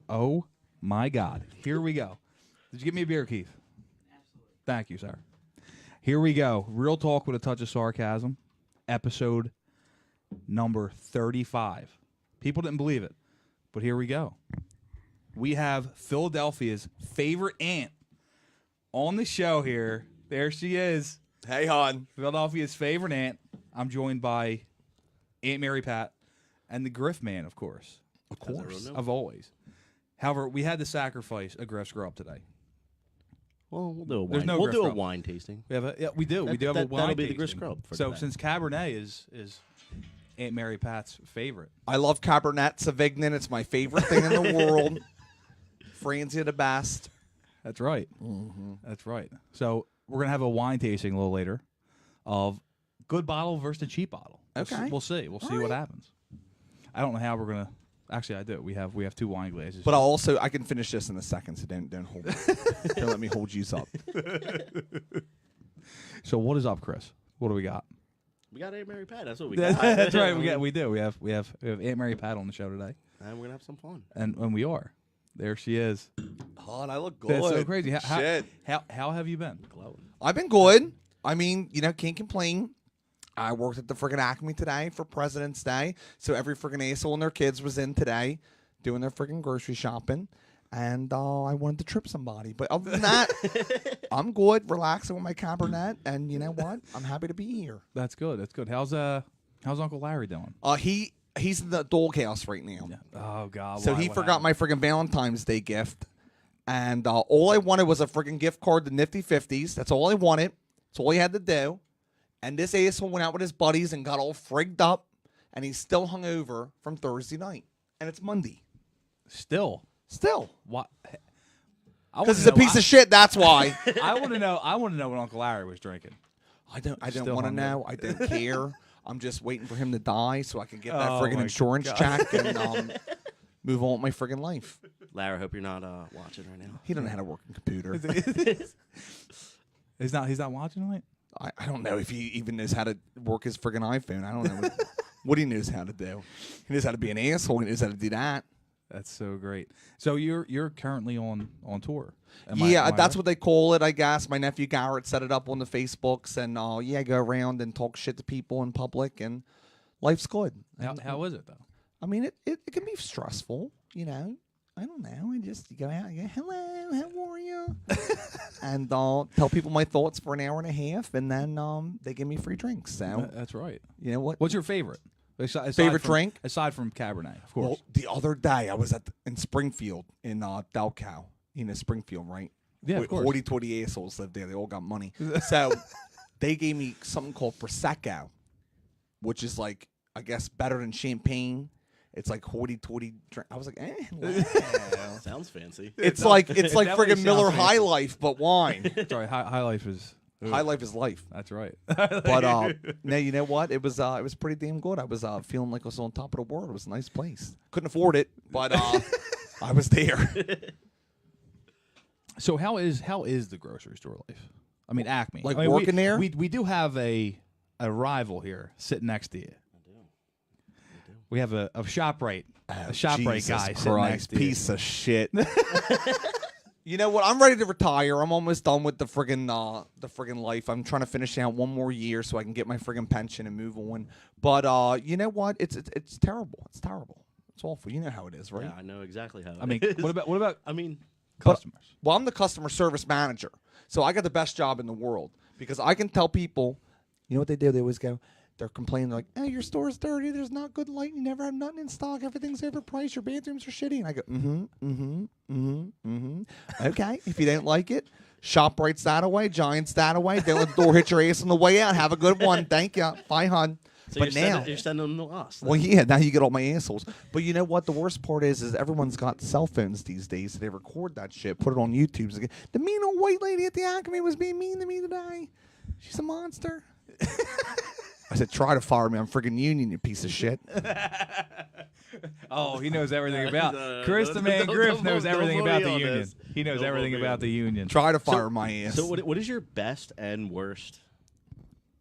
Oh my God. Here we go. Did you give me a beer, Keith? Absolutely. Thank you, sir. Here we go. Real talk with a touch of sarcasm. Episode number 35. People didn't believe it, but here we go. We have Philadelphia's favorite aunt on the show here. There she is. Hey, hon. Philadelphia's favorite aunt. I'm joined by Aunt Mary Pat and the Griff Man, of course. Of course. Of always. However, we had to sacrifice a Griff Scrub today. Well, we'll do a wine. There's no we'll Griff do a Scrub. wine tasting. We have we do. We do have a wine That'll be the tasting. Griff Scrub. For So today. since Cabernet is Aunt Mary Pat's favorite. I love Cabernet Sauvignon. It's my favorite thing in the world. Franzia the best. That's right. That's right. So we're going to have a wine tasting a little later of good bottle versus the cheap bottle. Okay. We'll see. We'll see what happens. I don't know how we're going to. Actually, I do. We have two wine glasses. But I can finish this in a second, so don't hold me. Don't let me hold you up. So what is up, Chris? What do we got? We got Aunt Mary Pat. That's what we got. That's right. We do. We have Aunt Mary Pat on the show today, And we're gonna have some fun. and we are. There she is. Hon, I look good. That's so crazy. Shit. How have you been? Glowing. I've been good. I mean, can't complain. I worked at the friggin' Acme today for President's Day, so every friggin' asshole and their kids was in today doing their friggin' grocery shopping, and I wanted to trip somebody. But other than that, I'm good, relaxing with my Cabernet, and you know what? I'm happy to be here. That's good. That's good. How's Uncle Larry doing? He's in the doghouse right now. Yeah. Oh God. So he forgot my friggin' Valentine's Day gift, and all I wanted was a friggin' gift card to Nifty 50s. That's all I wanted. That's all he had to do. And this asshole went out with his buddies and got all frigged up, and he's still hungover from Thursday night, and it's Monday. Still. What? Because he's a piece of shit. That's why. I want to know. I want to know what Uncle Larry was drinking. I don't Still want to hungover. know. I don't care. I'm just waiting for him to die so I can get that Oh friggin' my insurance God. check and move on with my friggin' life. Larry, I hope you're not watching right now. He doesn't know how to work a computer. He's not watching tonight. I don't know if he even knows how to work his friggin' iPhone. I don't know what he knows how to do. He knows how to be an asshole. He knows how to do that. That's so great. So you're currently on tour. Am Yeah, I that's right? what they call it, I guess. My nephew Garrett set it up on the Facebooks, and go around and talk shit to people in public, and life's good. How is it though? I mean, it can be stressful, I don't know. I just go out and go, hello, how are you? And tell people my thoughts for an hour and a half, and then they give me free drinks. So That's right. you know what? What's your favorite? Aside Favorite from- drink? aside from Cabernet, of course. Well, the other day I was in Springfield in Delco. Springfield, right? Yeah, of course. 40 assholes live there. They all got money. So they gave me something called Prosecco, which is like, I guess, better than champagne. It's like hoity-toity drink. I was like, wow. Sounds fancy. It's like definitely friggin' Miller sounds High fancy. Life, but wine. Sorry, High Life is. High Life is life. That's right. But no, you know what? It was pretty damn good. I was feeling like I was on top of the world. It was a nice place. Couldn't afford it, but I was there. So how is the grocery store life? I mean, Acme. Like I mean, working there? We do have a rival here sitting next to you. We have a ShopRite, a ShopRite Jesus guy sitting Christ, next to you. piece of shit. You know what? I'm ready to retire. I'm almost done with the friggin' life. I'm trying to finish out one more year so I can get my friggin' pension and move on. But you know what? It's terrible. It's terrible. It's awful. You know how it is, right? Yeah, I know exactly how. I mean, it is. what about I mean, customers? Well, I'm the customer service manager, so I got the best job in the world because I can tell people. You know what they do? They always go. They're complaining like, "Hey, your store's dirty. There's not good light. You never have nothing in stock. Everything's overpriced. Your bathrooms are shitty." And I go, Okay, if you don't like it, ShopRite's that away, Giant's that away. Don't let the door hit your ass on the way out. Have a good one. Thank you. Bye, hon. so But you're sending them to us. well, yeah, now you get all my assholes. But you know what? The worst part is everyone's got cell phones these days. So they record that shit, put it on YouTube. So the mean old white lady at the Acme was being mean to me today. She's a monster. I said, try to fire me. I'm friggin' union, you piece of shit. Oh, he knows everything about Chris the Man Griff knows everything about the union. He knows everything about the union. Try to fire my ass. So what is your best and worst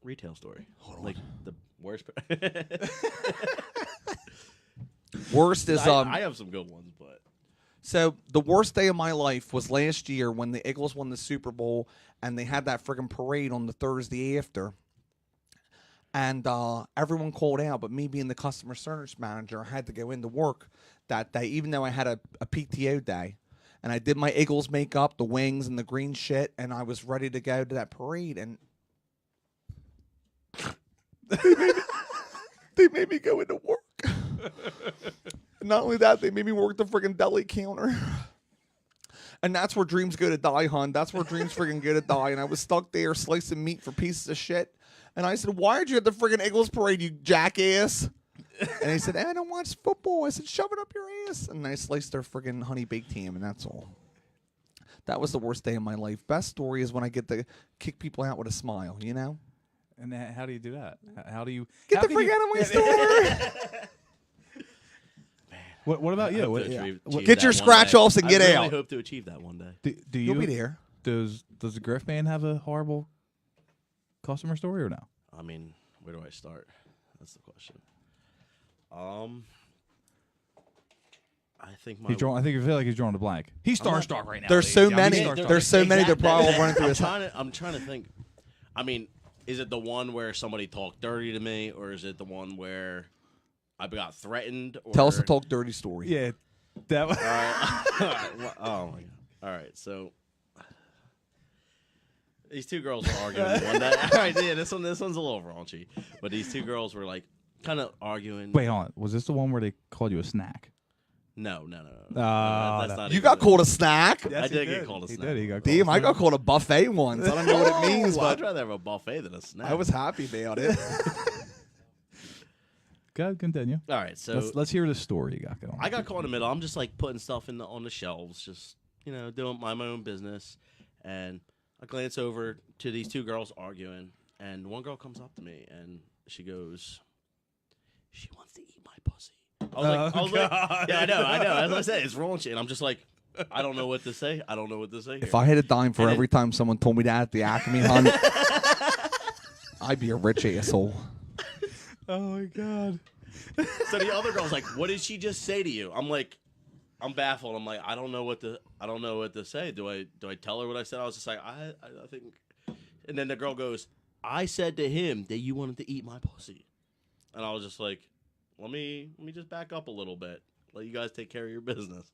retail story? Like the worst. Worst is I have some good ones, but So the worst day of my life was last year when the Eagles won the Super Bowl and they had that friggin' parade on the Thursday after. And everyone called out, but me being the customer service manager, I had to go into work that day, even though I had a PTO day. And I did my Eagles makeup, the wings and the green shit, and I was ready to go to that parade. And they made me go into work. Not only that, they made me work the friggin' deli counter. And that's where dreams go to die, hon. That's where dreams friggin' go to die. And I was stuck there slicing meat for pieces of shit. And I said, why are you at the friggin' Eagles parade, you jackass? And he said, I don't watch football. I said, shove it up your ass. And I sliced their friggin' honey baked ham, and that's all. That was the worst day of my life. Best story is when I get to kick people out with a smile, you know? And how do you do that? How do you Get the frick out of my store. What about you? Get your scratch offs and get I really out. hope to achieve that one day. Do you? You'll be there. Does the Griff man have a horrible customer story or no? I mean, where do I start? That's the question. I think I feel like he's drawing a blank. He's starstruck right now. There's so Yeah, many. he's starstruck. There's so many. They're probably all running through his head. I'm trying to think. I mean, is it the one where somebody talked dirty to me, or is it the one where I got threatened? Or... Tell us a talk dirty story. Yeah, that was. All right. Well, oh my god. All right. So these two girls were arguing one day. All right. Yeah. This one's a little raunchy, but these two girls were like kind of arguing. Wait, hold on. Was this the one where they called you a snack? No. That's not You even got it. called a snack? I did get called a He snack. did. He got called Damn, a I got snack. called a buffet once. I don't know what it means, I'd but rather have a buffet than a snack. I was happy about it. Go ahead, continue. All right. So Let's hear the story you got going. I got caught in the middle. I'm just like putting stuff on the shelves, just doing my own business, and I glance over to these two girls arguing, and one girl comes up to me and she goes, "She wants to eat my pussy." I was like, yeah, I know. As I said, it's raunchy, and I'm just like, I don't know what to say. If I had a dime for every time someone told me that at the Acme hunt, I'd be a rich asshole. Oh my god. So the other girl's like, "What did she just say to you?" I'm like, I'm baffled. I'm like, I don't know what to say. Do I tell her what I said? I was just like, I think. And then the girl goes, "I said to him that you wanted to eat my pussy," and I was just like, let me just back up a little bit. Let you guys take care of your business.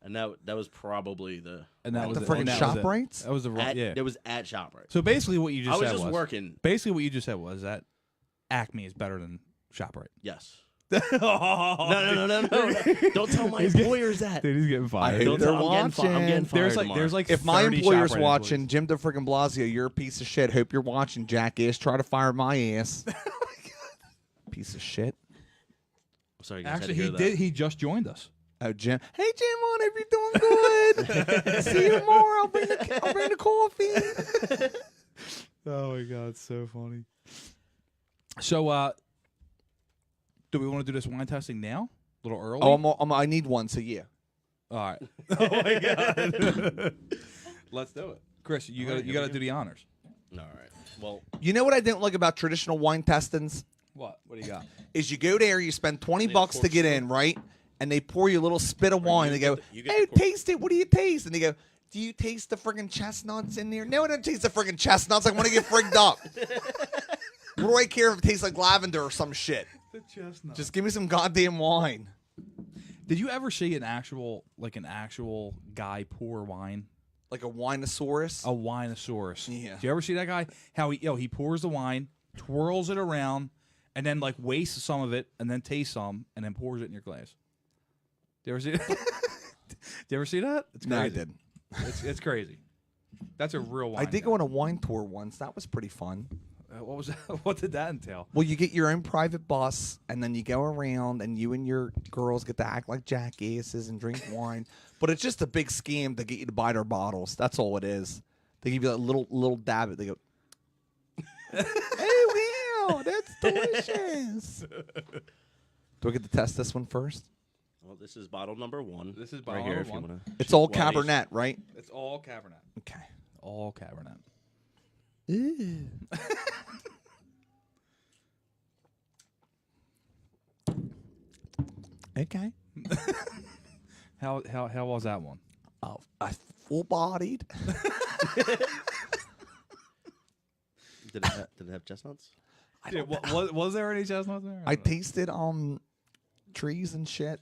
And that was probably the. And that was the it. friggin' And that was it. ShopRites? That was the yeah. It was at ShopRite. So basically, what you just I was said just was working. Basically, what you just said was that Acme is better than ShopRite. Yes. No. No. Don't tell my employers that. Dude, he's getting I fired. hope they're I'm getting watching. fired. There's like If my 30 employer's ShopRite watching, employees. Jim DeFriggin Blasio, you're a piece of shit. Hope you're watching, jackass. Try to fire my ass. Piece of shit. I'm sorry, guys, Actually, had to he hear that. did. He just joined us. Oh, Jim. Hey, Jim, hope you're doing good. See you tomorrow. I'll bring the coffee. Oh my god, it's so funny. So, do we want to do this wine testing now? A little early. Oh, I need one, so yeah. All right. Oh my god. Let's do it, Chris. You got to do the honors. All right. Well, You know what I didn't like about traditional wine testings? What? What do you got? is you go there, you spend $20 a bucks to get corkscrew. in, right? And they pour you a little spit of wine. you They go, get the- you get "Hey, the cork- taste it. What do you taste?" And they go, "Do you taste the friggin' chestnuts in there?" "No, I don't taste the friggin' chestnuts. I want to get frigged up." What do I care if it tastes like lavender or some shit? The chestnut. Just give me some goddamn wine. Did you ever see an actual guy pour wine? Like a winosaurus. A winosaurus. Yeah. Did you ever see that guy? How he pours the wine, twirls it around, and then like wastes some of it, and then tastes some, and then pours it in your glass. Did you ever see that? Did you ever see that? It's No, I crazy. didn't. It's crazy. That's a real wine. I did guy. go on a wine tour once. That was pretty fun. What was that? What did that entail? Well, you get your own private bus, and then you go around, and you and your girls get to act like jackasses and drink wine. But it's just a big scam to get you to buy their bottles. That's all it is. They give you a little dab. They go, "Oh wow, that's delicious." Do I get to test this one first? Well, this is bottle number 1. This is right bottle here. number If you one. want to. It's all Cabernet, right? It's all Cabernet. Okay. All Cabernet. Ooh. Okay. How was that one? Oh, full-bodied. Did it have chestnuts? Yeah, was there any chestnuts there? I tasted trees and shit.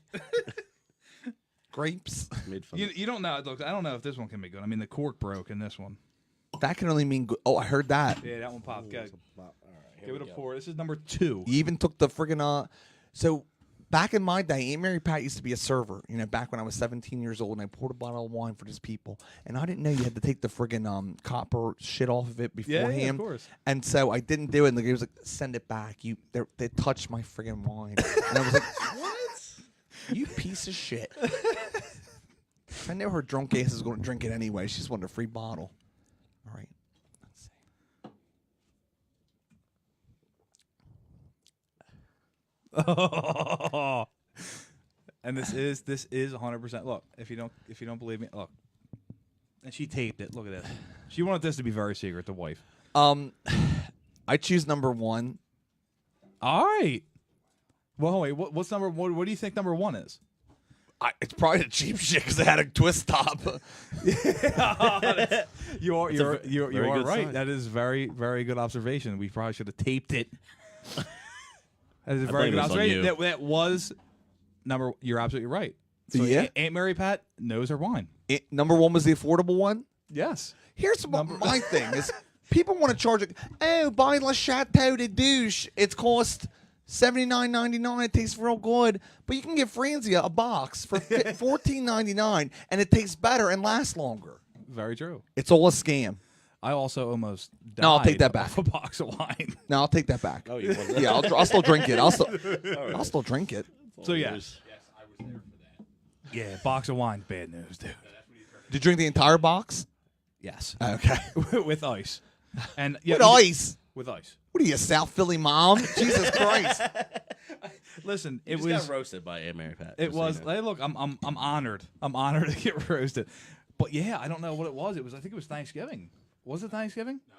Grapes. Made fun. You don't know. Look, I don't know if this one can be good. I mean, the cork broke in this one. That can only mean good. Oh, I heard that. Yeah, that one popped. Good. All right, here Give it we a go. pour. This is number 2. You even took the friggin' So back in my day, Aunt Mary Pat used to be a server. You know, back when I was 17 years old, and I poured a bottle of wine for these people, and I didn't know you had to take the friggin' copper shit off of it beforehand. of course. And so I didn't do it. And the guy was like, "Send it back. They touched my friggin' wine." And I was like, "What? You piece of shit." I know her drunk ass is going to drink it anyway. She just wanted a free bottle. All right. Let's see. And this is 100%. Look, if you don't believe me, look. And she taped it. Look at this. She wanted this to be very secret. The wife. I choose number 1. All right. Well, wait. What's number? What do you think number 1 is? It's probably the cheap shit because it had a twist top. You are very good right. sign. That is very very good observation. We probably should have taped it. That is a I very blame good this on observation. you. That was number. You're absolutely right. So Yeah. Aunt Mary Pat knows her wine. Number 1 was the affordable one. Yes. Here's my thing is people want to charge it. Oh, buy Le Chateau de Douche. It's cost $79.99. It tastes real good, but you can get Franzia a box for $14.99, and it tastes better and lasts longer. Very true. It's all a scam. I also almost died No, I'll take that back. off a box of wine. No, I'll take that back. Oh, you want that? Yeah, I'll still drink it. I'll still drink it. So yes. Yeah, box of wine. Bad news, dude. Did you drink the entire box? Yes. Okay. With ice. And yeah, With ice. With ice. What are you, South Philly mom? Jesus Christ. Listen, You it just was got roasted by Aunt Mary Pat. it just so you was know. hey, look, I'm honored. I'm honored to get roasted. But yeah, I don't know what it was. I think it was Thanksgiving. Was it Thanksgiving? No.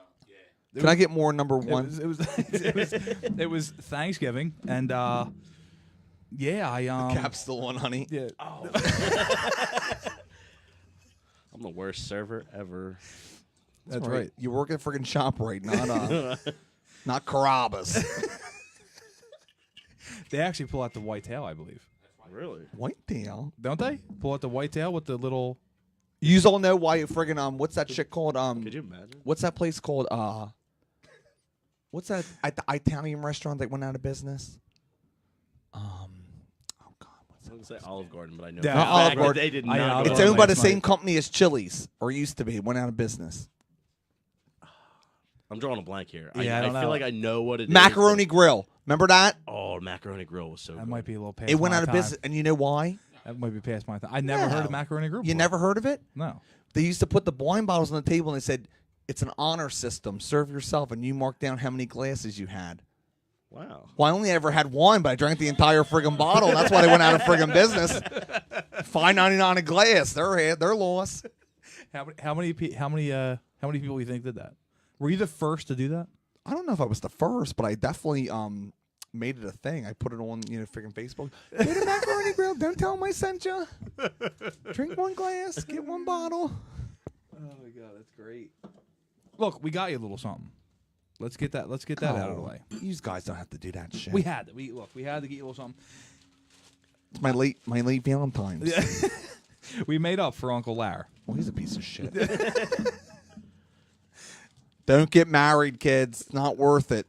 Yeah. Can I get more number 1? It was Thanksgiving and yeah, I Cap's still on, honey. yeah. I'm the worst server ever. That's right. You work at friggin' ShopRite, not Carrabba's. They actually pull out the white tail, I believe. Really? Whitetail. Don't they? Pull out the white tail with the little You all know why friggin' what's that shit called? Could you imagine? What's that place called? What's that Italian restaurant that went out of business? Oh God, what's I that? was going to say Olive Garden, but I know Yeah, for a Olive fact that Garden. they did I know not. Olive go It's on Garden. owned by the Last same night. company as Chili's, or used to be. It went out of business. I'm drawing a blank here. Yeah, I don't feel know. like I know what it is. Macaroni Grill. Remember that? Oh, Macaroni Grill was so that good. might be a little past It went my out of time. business, and you know why? That might be past my time. I never heard of No. macaroni group. You never heard of it? No. They used to put the wine bottles on the table, and they said it's an honor system. Serve yourself, and you mark down how many glasses you had. Wow. Well, I only ever had one, but I drank the entire friggin' bottle. That's why they went out of friggin' business. $5.99 a glass. They're lost. How many people do you think did that? Were you the first to do that? I don't know if I was the first, but I definitely made it a thing. I put it on, freaking Facebook. Go to Macaroni Grill. Don't tell them I sent you. Drink one glass, get one bottle. Oh my god, that's great. Look, we got you a little something. Let's get that. Let's get that out of the way. You guys don't have to do that shit. We had to. We had to get you a little something. It's my late Valentine's. Yeah. We made up for Uncle Larry. Well, he's a piece of shit. Don't get married, kids. It's not worth it.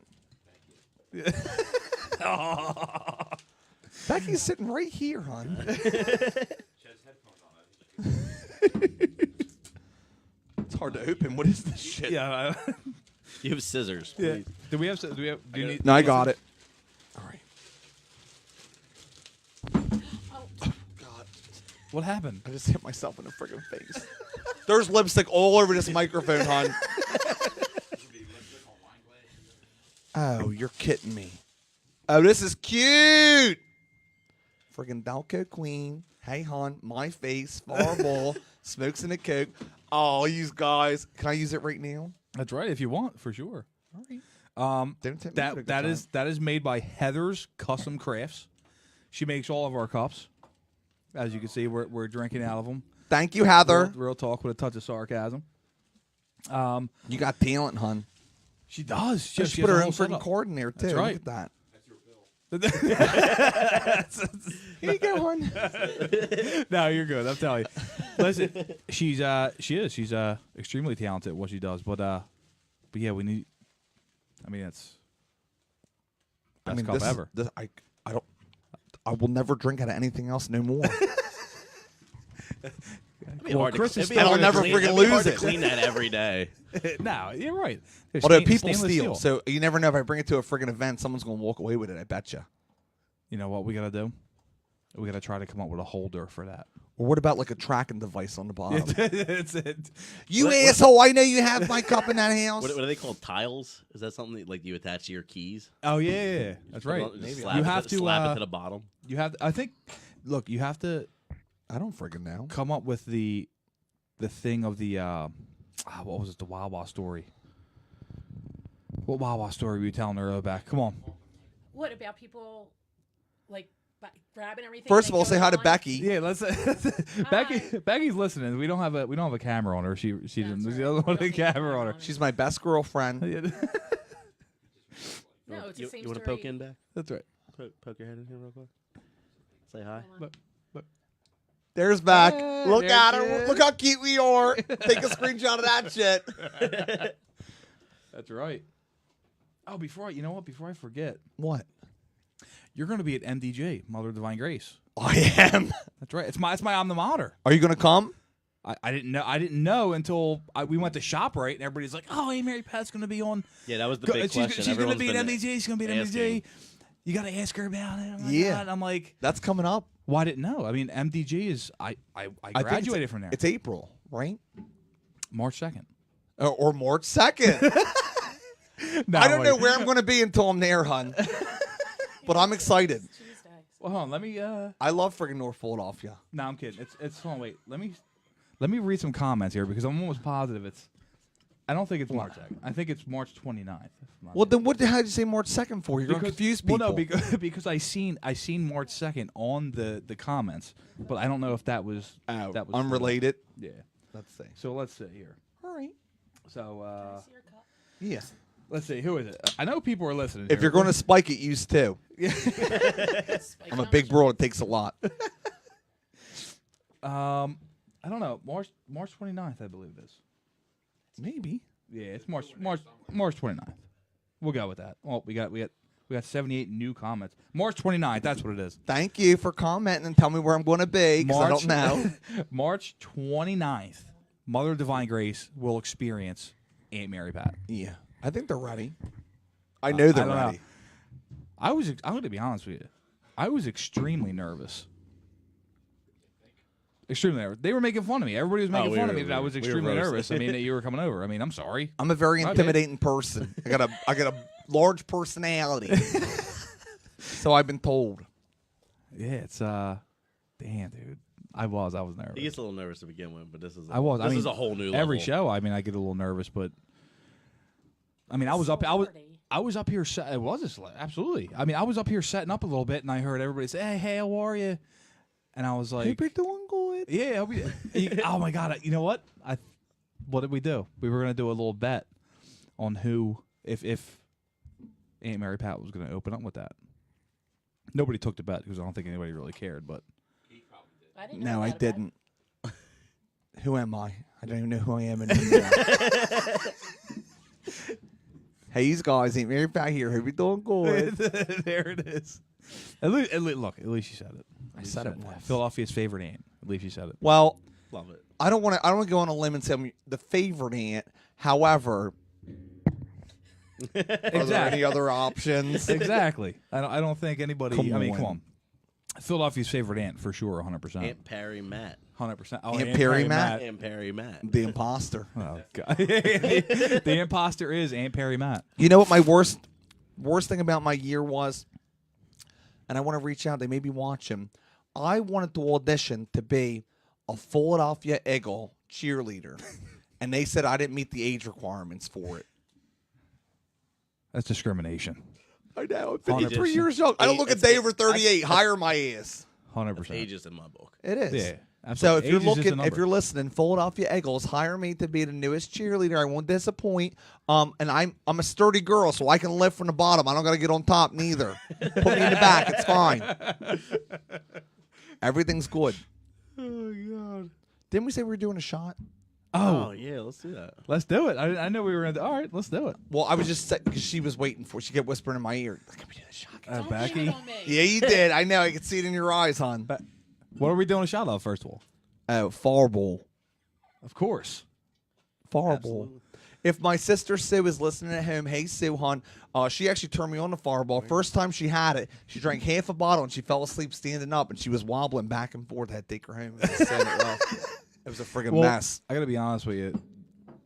Becky's sitting right here, hon. It's hard to open. What is this shit? Yeah. You have scissors. Yeah. Please. Do we have? Do we have? Do you need? No, I got it. All right. God, What happened? I just hit myself in the friggin' face. There's lipstick all over this microphone, hon. Oh, you're kidding me. Oh, this is cute. Friggin' Dalco Queen. Hey, hon, my face, Fireball, smokes in a Coke. Oh, you guys. Can I use it right now? That's right. If you want, for sure. All right. That is made by Heather's Custom Crafts. She makes all of our cups. As you can see, we're drinking out of them. Thank you, Heather. Real talk with a touch of sarcasm. You got talent, hon. She does. She she put has her a own whole friggin' setup. card in there, too. That's right. Look at that. That's your bill. Here you go, hon. No, you're good. I'm telling you. Listen, she's extremely talented at what she does, but yeah, we need. I mean, it's best cup ever. I will never drink out of anything else no more. Well, Christmas And I'll never friggin' lose it. Clean that every day. No, you're right. There's Although people stainless steal, steel. so you never know if I bring it to a friggin' event, someone's gonna walk away with it. I bet you. You know what we gotta do? We gotta try to come up with a holder for that. Or what about like a tracking device on the bottom? It's it. You asshole! I know you have my cup in that house. What are they called? Tiles? Is that something that, like you attach to your keys? Oh yeah. That's right. Just You have to slap it to the bottom. You have. I think. Look, you have to I don't friggin' know. come up with the thing of the what was it? The Wawa story. What Wawa story were you telling earlier back? Come on. What about people like grabbing everything? First and of all, then say going hi to on? Becky. Yeah, let's. Becky's listening. We don't have a camera on her. She didn't. That's She right. doesn't want a Don't need a camera on her. camera She's my best girlfriend. No, it's the same You want to story. poke in back? That's right. Poke your head in here real quick. Say hi. Hold on. There's Beck. Hey, Look there at she her. is. Look how cute we are. Take a screenshot of that shit. That's right. Oh, before I forget, What? you're going to be at MDJ, Mother of Divine Grace. I am. That's right. It's my alma mater. Are you gonna come? I didn't know until we went to ShopRite and everybody's like, "Oh, hey, Mary Pat's going to be on. Yeah, that was the big question. She's going to Everyone's be at been MDJ. She's going to be at asking. MDJ. You got to ask her about it." I'm like, Yeah. God. I'm like, That's coming up. well, I didn't know. I mean, MDJ is I think it's- graduated from there. It's April, right? March 2nd. Or March 2nd. No, I don't wait. know where I'm gonna be until I'm there, hun. But I'm excited. Tuesday. Well, hold on. Let me. I love friggin' North Philadelphia. No, I'm kidding. It's. Hold on. Wait. Let me read some comments here because I'm almost positive it's. I don't think it's March 2nd. I think it's March 29th. Well, then what the hell did you say March 2nd for? You're gonna confuse people. Well, no, because I seen March 2nd on the comments, but I don't know if that was that was unrelated. Yeah. Let's see. So let's see here. All right. So See your cup? Yeah. let's see. Who is it? I know people are listening. If here. you're gonna spike it, use two. Spike I'm a on big the bro. It takes a lot. I don't know. March 29th, I believe it is. Maybe. Yeah, it's March 29th. We'll go with that. Well, we got 78 new comments. March 29th, that's what it is. Thank you for commenting and tell me where I'm going to be because I don't know. March 29th, Mother of Divine Grace will experience Aunt Mary Pat. Yeah. I think they're ready. I know they're I don't know. ready. I'm going to be honest with you. I was extremely nervous. Extremely nervous. They were making fun of me. Everybody was making fun of me that I was extremely nervous. I mean, that you were coming over. I mean, I'm sorry. I'm a very My bad. intimidating person. I got a large personality. So I've been told. Yeah, it's damn, dude. I was nervous. He gets a little nervous to begin with, but this is I mean, is a whole new level. every show. I mean, I get a little nervous, but I mean, I was up. I was up here. It was absolutely. I mean, I was up here setting up a little bit, and I heard everybody say, "Hey, how are you?" And I was like, Hope you're doing good. "Yeah." Oh my god! You know what? What did we do? We were gonna do a little bet on who, if Aunt Mary Pat was gonna open up with that. Nobody took the bet because I don't think anybody really cared. But I didn't know No, I about it. didn't. Who am I? I don't even know who I am anymore. Hey, guys, Aunt Mary Pat here. Hope you're doing good. there it is. Look, at least you said it. I said it once. Philadelphia's favorite aunt. At least you said it. Well, Love it. I don't want to go on a limb and say I'm the favorite aunt. However, are there any other options? Exactly. I don't think anybody. Come come on. on. Philadelphia's favorite aunt for sure, 100%. Aunt Perry Matt. 100%. Oh, Aunt Perry Matt? Aunt Perry Matt. The imposter. Oh god. The imposter is Aunt Perry Matt. You know what my worst thing about my year was? And I want to reach out. They maybe watch him. I wanted to audition to be a Philadelphia Eagle cheerleader. And they said I didn't meet the age requirements for it. That's discrimination. I know. I'm 100%. 53 years young. I don't look a day over 38. Hire my ass. 100%. Ages in my book. It is. Yeah. So Absolutely. if you're Age is just a looking, number. if you're listening, Philadelphia Eagles, hire me to be the newest cheerleader. I won't disappoint. And I'm a sturdy girl, so I can lift from the bottom. I don't got to get on top neither. Put me in the back. It's fine. Everything's good. Oh god. Didn't we say we were doing a shot? Oh, yeah, let's do that. Let's do it. I know we were gonna. All right, let's do it. Well, I was just because she was waiting for. She kept whispering in my ear. Can we do the shot? Don't blame Becky. it on me. Yeah, you did. I know. I could see it in your eyes, hon. What are we doing a shot of first of all? Oh, Fireball. Of course. Fireball. Absolutely. If my sister Sue is listening at home, hey Sue, hon, she actually turned me on to Fireball. First time she had it, she drank half a bottle and she fell asleep standing up and she was wobbling back and forth. I had to take her home. It was, it was a friggin' mess. I gotta be honest with you.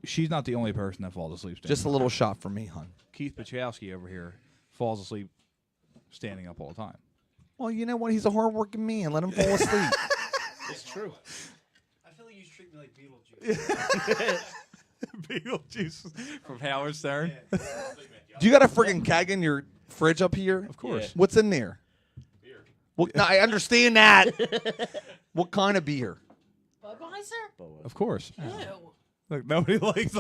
She's not the only person that falls asleep standing. Just a little shot for me, hon. Keith Pachowski over here falls asleep standing up all the time. Well, you know what? He's a hardworking man. Let him fall asleep. It's true. I feel like you treat me like Beetlejuice. Beetlejuice from Howard Stern. Do you got a friggin' keg in your fridge up here? Of course. Yeah. What's in there? Beer. Well, no, I understand that. What kind of beer? Budweiser? Of course. Ew. Look, nobody likes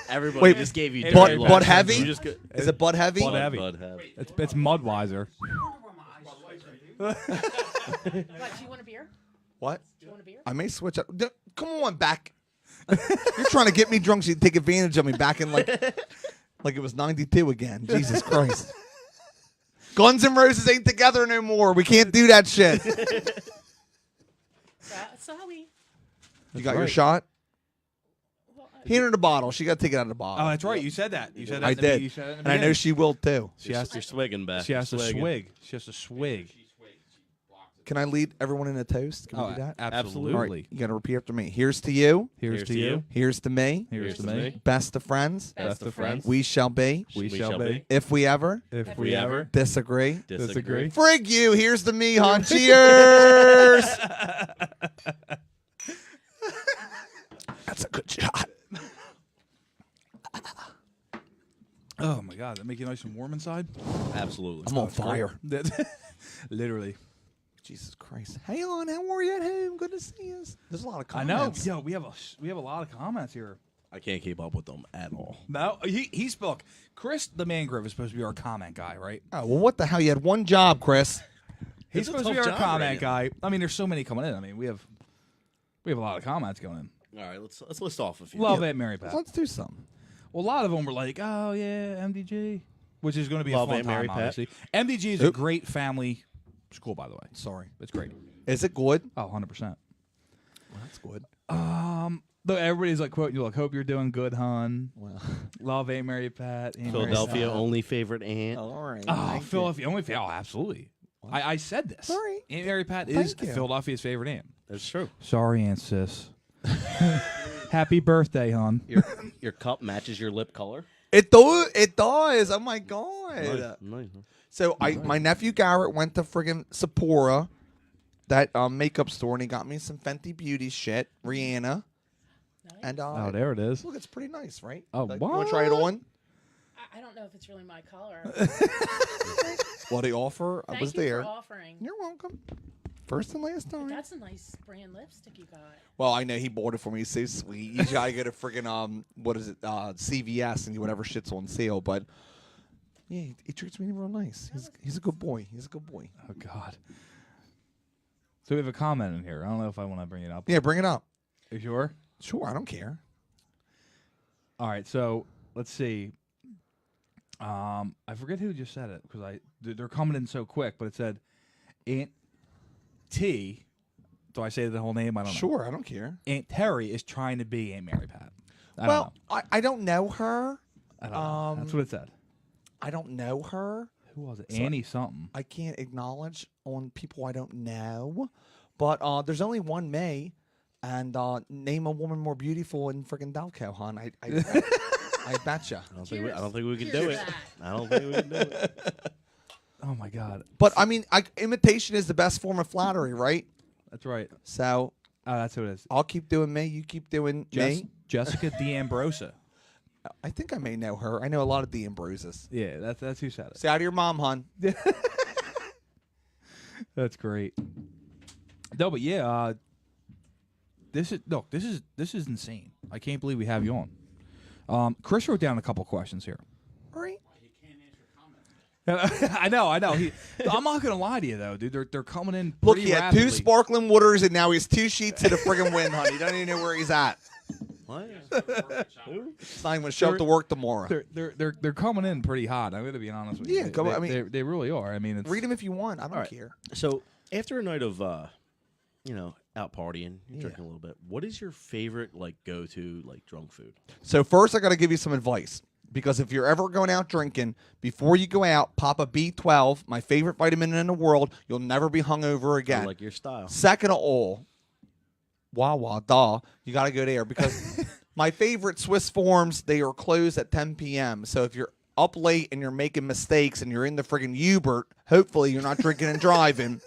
Everybody Wait, just gave you Bud- dirty Bud looks. Heavy? You just Is it Bud Heavy? Bud Heavy. Bud Heavy. it's Mudweiser. What, do you want a beer? What? Do you want a beer? I may switch up. Come on, back. You're trying to get me drunk so you can take advantage of me back in like it was 92 again. Jesus Christ. Guns N' Roses ain't together no more. We can't do that shit. Sorry. You got your right. shot? Well, Hand her the bottle. She got to take it out of the Oh, bottle. that's right. You said that. You said that. I to me. did. You said that in the And I know beginning. she will too. She has to. You're swigging back. She has to Swigging. swig. She has to swig. Can I lead everyone in a toast? Can we do that? Absolutely. All right. You got to repeat after me. Here's to you. Here's to you. Here's to me. Here's to me. Best of friends. Best of friends. We shall be. We We shall shall be. If we ever If we ever disagree. disagree. Frig you. Here's to me, hon. Cheers. That's a good shot. Oh my God, that make you nice and warm inside. Absolutely. I'm on fire. Literally. Jesus Christ. Hey, on. How are you at home? Good to see you. There's a lot of I know. comments. Yo, we have a lot of comments here. I can't keep up with them at all. No, he's look. Chris the Mangrove is supposed to be our comment guy, right? Oh, well, what the hell? You had one job, Chris. He's It's a supposed to be tough our job comment right guy. I mean, there's so many coming in. I mean, we have a lot of comments going in. All right, let's list off a few. Love it, Mary Pat. Let's do something. Well, a lot of them were like, "Oh yeah, MDG," which is going to be Love a fun Aunt Mary time. Pat. Obviously, MDG is a great family school, by the way. Sorry. It's great. Is it good? Oh, 100%. Well, that's good. Though everybody's like quoting you, like, "Hope you're doing good, hon." Well, Love Aunt Mary Pat. Aunt Mary Philadelphia Pat. only favorite aunt. all right. Oh, Philadelphia only. Oh, absolutely. I said this. Sorry. Aunt Mary Pat is Thank you. Philadelphia's favorite aunt. That's true. Sorry, Aunt Sis. Happy birthday, hon. Your cup matches your lip color. It does. It does. Oh my god. Nice. So my nephew Garrett went to friggin' Sephora, that makeup store, and he got me some Fenty Beauty shit, Rihanna. Nice. And Oh, there it is. look, it's pretty nice, right? Oh, You want to try it on? I don't know if it's really my color. Well, the offer Thank was you there. for offering. You're welcome. First and last time. That's a nice brand lipstick you got. Well, I know he bought it for me. He's so sweet. You gotta go to friggin' what is it, CVS and get whatever shit's on sale. But yeah, he treats me real nice. He's a good boy. He's a good boy. Oh God. So we have a comment in here. I don't know if I want to bring it up. Yeah, bring it up. You sure? Sure, I don't care. All right. So let's see. I forget who just said it because they're coming in so quick. But it said Aunt T. Do I say the whole name? I don't know. Sure, I don't care. Aunt Terry is trying to be Aunt Mary Pat. I don't Well, know. I don't know her. I don't know. That's what it said. I don't know her. Who was it? So Annie something. I can't acknowledge on people I don't know. But there's only one May, and name a woman more beautiful in friggin' Delco, hon. I betcha. I don't think we can Cheers do to it. that. I don't think we can do it. Oh my God. But I mean, imitation is the best form of flattery, right? That's right. So Oh, that's who it is. I'll keep doing me. You keep doing me. Jessica D'Ambrosa. I think I may know her. I know a lot of the Ambroses. Yeah, that's who said it. Say hi to your mom, hon. That's great. No, but yeah, this is insane. I can't believe we have you on. Chris wrote down a couple questions here. All right. I know. I'm not gonna lie to you though, dude. They're coming in. Look, pretty he had rapidly. 2 sparkling waters, and now he's 2 sheets to the friggin' wind, honey. He doesn't even know where he's at. What? He's not even gonna show up to work tomorrow. They're coming in pretty hot. I'm gonna be honest with you. Yeah, come on, I mean- they really are. I mean, it's, Read them if you want. I don't right. care. So after a night of, out partying, you're drinking a little bit. What is your favorite go-to drunk food? So first, I got to give you some advice, because if you're ever going out drinking, before you go out, pop a B12, my favorite vitamin in the world. You'll never be hungover I again. like your style. Second of all, Wawa, you got to go there, because my favorite Swiss Forms, they are closed at 10 p.m. So if you're up late and you're making mistakes and you're in the friggin' Hubert, hopefully you're not drinking and driving.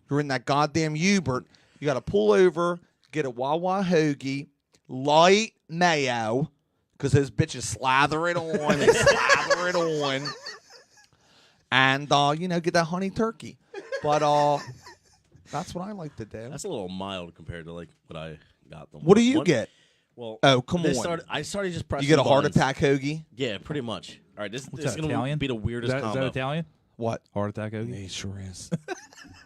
You're in that goddamn Hubert. You got to pull over, get a Wawa hoagie, light mayo, because those bitches slather it on. They slather it on. And, get that honey turkey. But that's what I like to do. That's a little mild compared to what I got. What do you get? Well, Oh, come on. I started just pressing. You get a heart buttons. attack hoagie? Yeah, pretty much. All right, this What's is that, going to Italian? be the weirdest is combo. that Italian? What? Heart attack hoagie? He sure is.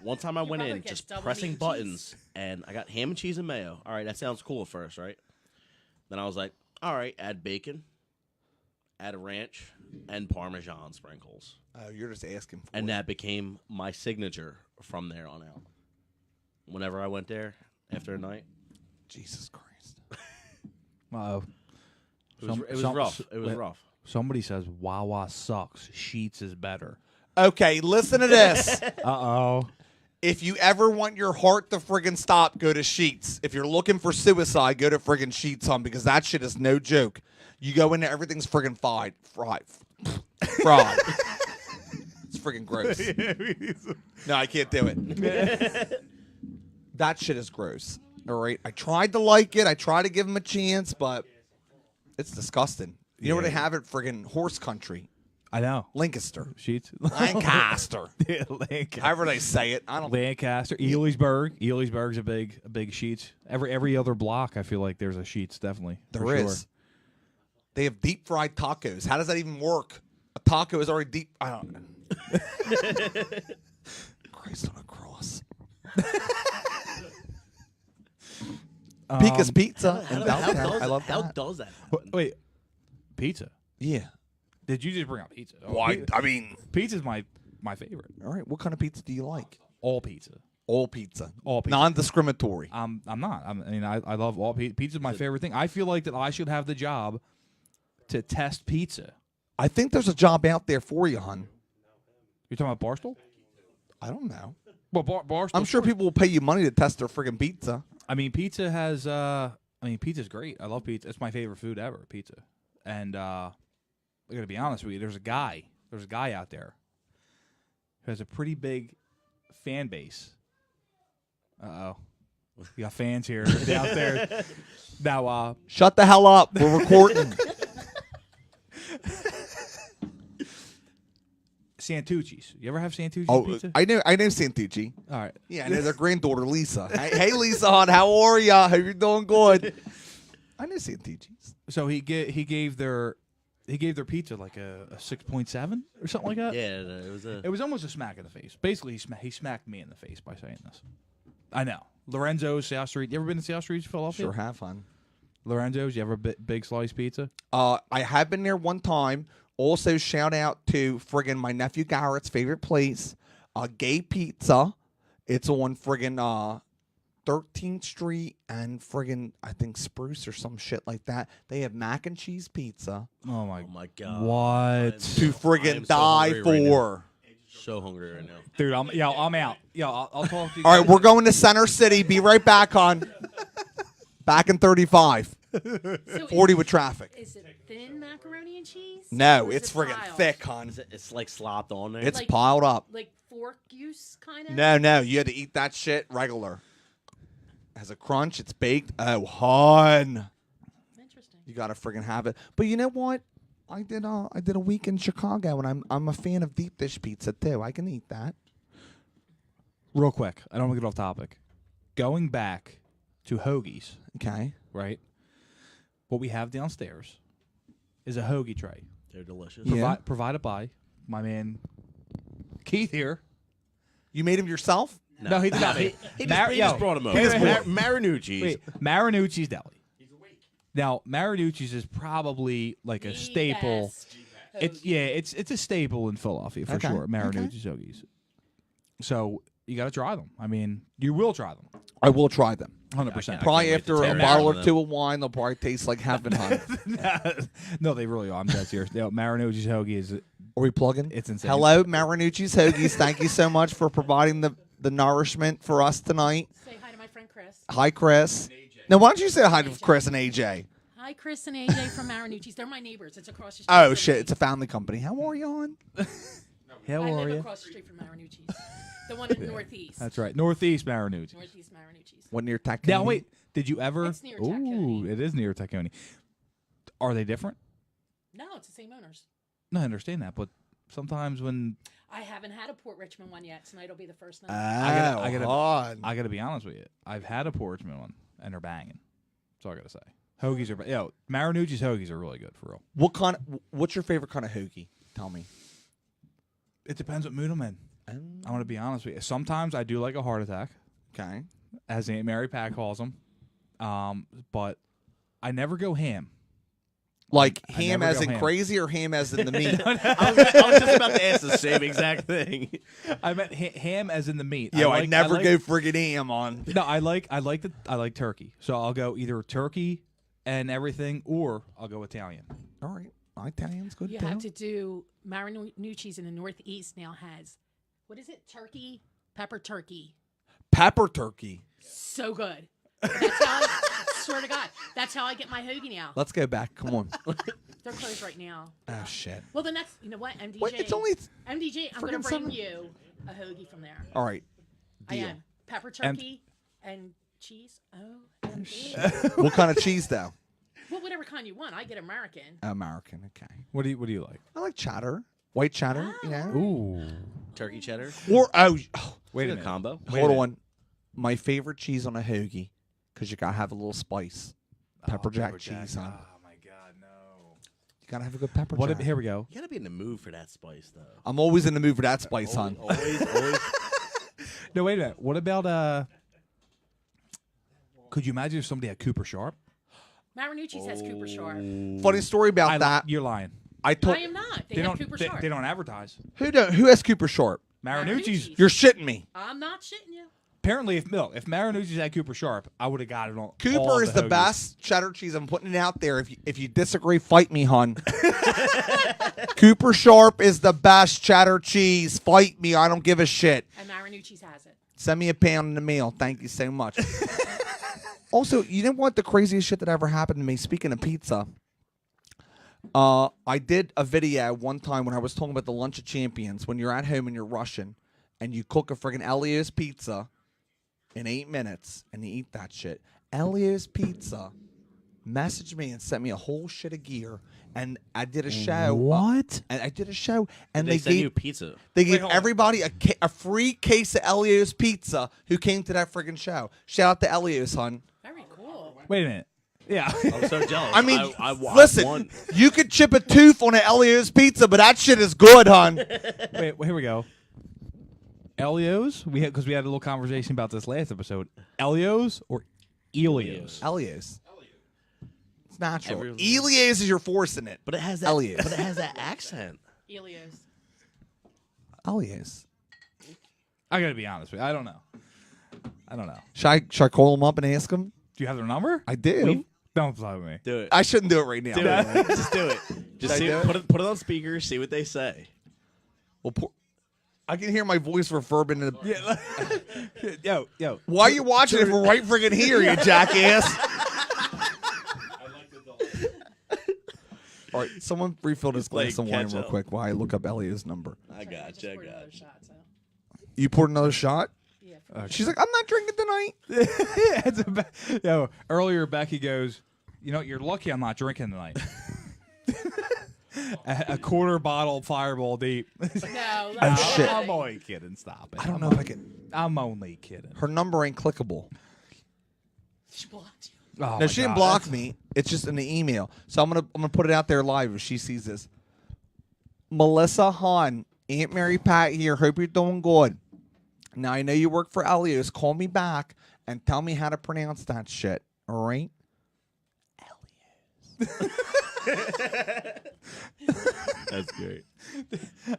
One time I went probably in get just double pressing meat and buttons, and I got ham and cheese and mayo. All right, that sounds cool at first, right? Then I was like, all right, add bacon, add a ranch, and Parmesan sprinkles. Oh, you're just asking for And it. that became my signature from there on out. Whenever I went there after a night, Jesus Christ. Uh-oh. it was rough. It was rough. Somebody says Wawa sucks. Sheets is better. Okay, listen to this. Uh-oh. If you ever want your heart to friggin' stop, go to Sheets. If you're looking for suicide, go to friggin' Sheets, hon, because that shit is no joke. You go in there, everything's friggin' fried. It's friggin' gross. No, I can't do it. That shit is gross. All right. I tried to like it. I tried to give him a chance, but it's disgusting. You know where they have it? Friggin' horse country. I know. Lancaster. Sheets. Lancaster. Yeah, Lancaster. However they say it. I don't Lancaster. Ely'sburg. Ely'sburg's a big Sheets. Every other block, I feel like there's a Sheets, definitely. There is. They have deep fried tacos. How does that even work? A taco is already deep. I don't know. Christ on a cross. Pica's Pizza in Downtown. I love How that. does that happen? Wait, pizza? Yeah. Did you just bring up pizza? Oh, Well, I mean, pizza's my favorite. all right. What kind of pizza do you like? All pizza. All pizza. All pizza. Non-discriminatory. I'm not. I love all pizza. Pizza's my favorite thing. I feel like that I should have the job to test pizza. I think there's a job out there for you, hon. You're talking about Barstool? I don't know. Well, Barstool. I'm sure people will pay you money to test their friggin' pizza. I mean, pizza has. Pizza's great. I love pizza. It's my favorite food ever. Pizza. And I gotta be honest with you. There's a guy out there who has a pretty big fan base. Uh-oh. You got fans here out there. Now, Shut the hell up. We're recording. Santucci's. You ever have Santucci's Oh, pizza? I know Santucci. All right. Yeah, I know their granddaughter Lisa. Hey Lisa, hon, how are ya? Hope you're doing good. I know Santucci's. So he gave their pizza like a 6.7 or something like that. Yeah, it was a. It was almost a smack in the face. Basically, he smacked me in the face by saying this. I know. Lorenzo's, South Street. You ever been to South Street, Philadelphia? Sure have fun. Lorenzo's, you ever big slice pizza? I have been there one time. Also, shout out to friggin' my nephew Garrett's favorite place, Gay Pizza. It's on friggin' 13th Street and friggin' I think Spruce or some shit like that. They have mac and cheese pizza Oh my god! What? to I am friggin' so die hungry right now. for. So hungry right now. Dude, I'm out. Yo, I'll talk to you. All right, we're going to Center City. Be right back, hon. Back in 35. So 40 with traffic. Is it thin macaroni and cheese? No, Or is it's it friggin' piled? thick, hon. It's like slopped on there. It's Like- piled up. Like fork use, kind of? No, you had to eat that shit regular. Has a crunch. It's baked. Oh, hon. Interesting. You gotta friggin' have it. But you know what? I did a week in Chicago, and I'm a fan of deep dish pizza too. I can eat that. Real quick, I don't want to get off topic. Going back to hoagies, Okay. right? What we have downstairs is a hoagie tray. They're delicious. Yeah. Provided by my man Keith here. You made them yourself? No, he did not. He Mar- just yo, brought him wait, over. wait, Marinucci's. Wait, Marinucci's Deli. Now, Marinucci's is probably like a The staple. best It's a staple in Philadelphia for Okay, sure. okay. Marinucci's hoagies. So you got to try them. I mean, you will try them, I will try them. 100%. Probably wait to after a tear bottle down or them. two of wine, they'll probably taste like heaven, hon. No, they really are. I'm dead serious. No, Marinucci's hoagie is Are we plugging? it's insane. Hello, Marinucci's Hoagies. Thank you so much for providing the nourishment for us tonight. Say hi to my friend Chris. Hi, Chris. Now, why don't you say hi to Chris and AJ? Hi, Chris and AJ from Marinucci's. They're my neighbors. It's across the street. Oh, from shit. me. It's a family company. How are you on? How I are live you? across the street from Marinucci's. The one in Northeast. That's right. Northeast Marinucci's. Northeast Marinucci's. What near Tacony? Now, wait. Did you ever? It's near Ooh, Tacony. it is near Tacony. Are they different? No, it's the same owners. No, I understand that, but sometimes when I haven't had a Port Richmond one yet. Tonight will be the first night. I gotta- hon. I got to be honest with you, I've had a Portsmouth one and they're banging. That's all I got to say. Hoagies are, Marinucci's hoagies are really good for real. What's your favorite kind of hoagie? Tell me. It depends what mood I'm in. I'm gonna be honest with you. Sometimes I do like a heart attack, Okay. as Aunt Mary Pat calls them, but I never go ham. Like I ham never as go in ham. crazy or ham as in the meat? I was just about to ask the same exact thing. I meant ham as in the meat. Yo, I like- never like- go friggin' ham on. No, I like turkey. So I'll go either turkey and everything, or I'll go Italian. All right. Italian's good You too. have to do Marinucci's in the Northeast now has, what is it? Turkey? Pepper turkey. Pepper turkey. So good. That's how swear to God. That's how I get my hoagie now. Let's go back. Come on. They're closed right now. Oh, shit. Well, the next, you know what? MDJ. Wait, it's only... MDJ, I'm going to friggin' bring summer. you a hoagie from there. All right. I Deal. am. Pepper turkey and cheese. Oh, What kind of cheese, though? well, whatever kind you want. I get American. American. Okay. What do you like? I like cheddar. White cheddar, you know? Ooh, Turkey cheddar. Or, wait a Good minute. combo. Wait a hold minute. on. My favorite cheese on a hoagie, because you got to have a little spice. Pepper jack cheese, huh? Oh my God, no. You got to have a good pepper What? jack. Here we go. You gotta be in the mood for that spice, though. I'm always in the mood for that spice, hon. Always. No, wait a minute. What about Could you imagine if somebody had Cooper Sharp? Marinucci's has Cooper Sharp. Funny story about that. You're lying. I told I am not. They, They have don't. Cooper They, Sharp. they don't advertise. who has Cooper Sharp? Marinucci's. You're shitting me. I'm not shitting you. Apparently, if Marinucci's had Cooper Sharp, I would have got it on. all Cooper of is the hoagies. best cheddar cheese. I'm putting it out there. If you disagree, fight me, hon. Cooper Sharp is the best cheddar cheese. Fight me. I don't give a shit. And Marinucci's has it. Send me a pound in the mail. Thank you so much. Also, you know what the craziest shit that ever happened to me? Speaking of pizza, I did a video one time when I was talking about the Lunch of Champions. When you're at home and you're rushing, and you cook a friggin' Elio's pizza in 8 minutes, and you eat that shit. Elio's pizza messaged me and sent me a whole shit of gear. And I did a show. What? And I did a show, and They they send gave you pizza. they gave hold on. everybody a free case of Elio's pizza who came to that friggin' show. Shout out to Elio's, son. Very cool. Wait a minute. Yeah. I'm so jealous. I mean, I listen, won. you could chip a tooth on an Elio's pizza, but that shit is good, hon. Wait, here we go. Elios? Because we had a little conversation about this last episode. Elios or Elios? Elio's. It's natural. Everyone- Elio's is you're forcing it. But it has that. Elliot. But it has that accent. Elios. Elio's. I gotta be honest with you. I don't know. Should I call him up and ask him? Do you have their number? I do. Don't play with me. Do it. I shouldn't do it right now. Do it. Just do it. Just Should I see, do it? put it on speaker. See what they say. Well, I can hear my voice reverbing. In the, Yo. Why are you watching if we're right friggin' here, you jackass? All right, someone refill this glass of playing wine catch real up. quick while I look up Elio's number. I got just you. I poured got another you. shot, so. You poured another shot? Yeah. She's like, I'm not drinking tonight. Yeah, earlier Becky goes, you know, you're lucky I'm not drinking tonight. a quarter bottle Fireball deep. No. Oh, shit. I'm only kidding. Stop it. I don't know if I can. I'm only kidding. Her number ain't clickable. She blocked you. Oh No, my she didn't God. block me. It's just in the email. So I'm gonna put it out there live if she sees this. Melissa Hahn, Aunt Mary Pat here. Hope you're doing good. Now I know you work for Elios. Call me back and tell me how to pronounce that shit. All right? That's great.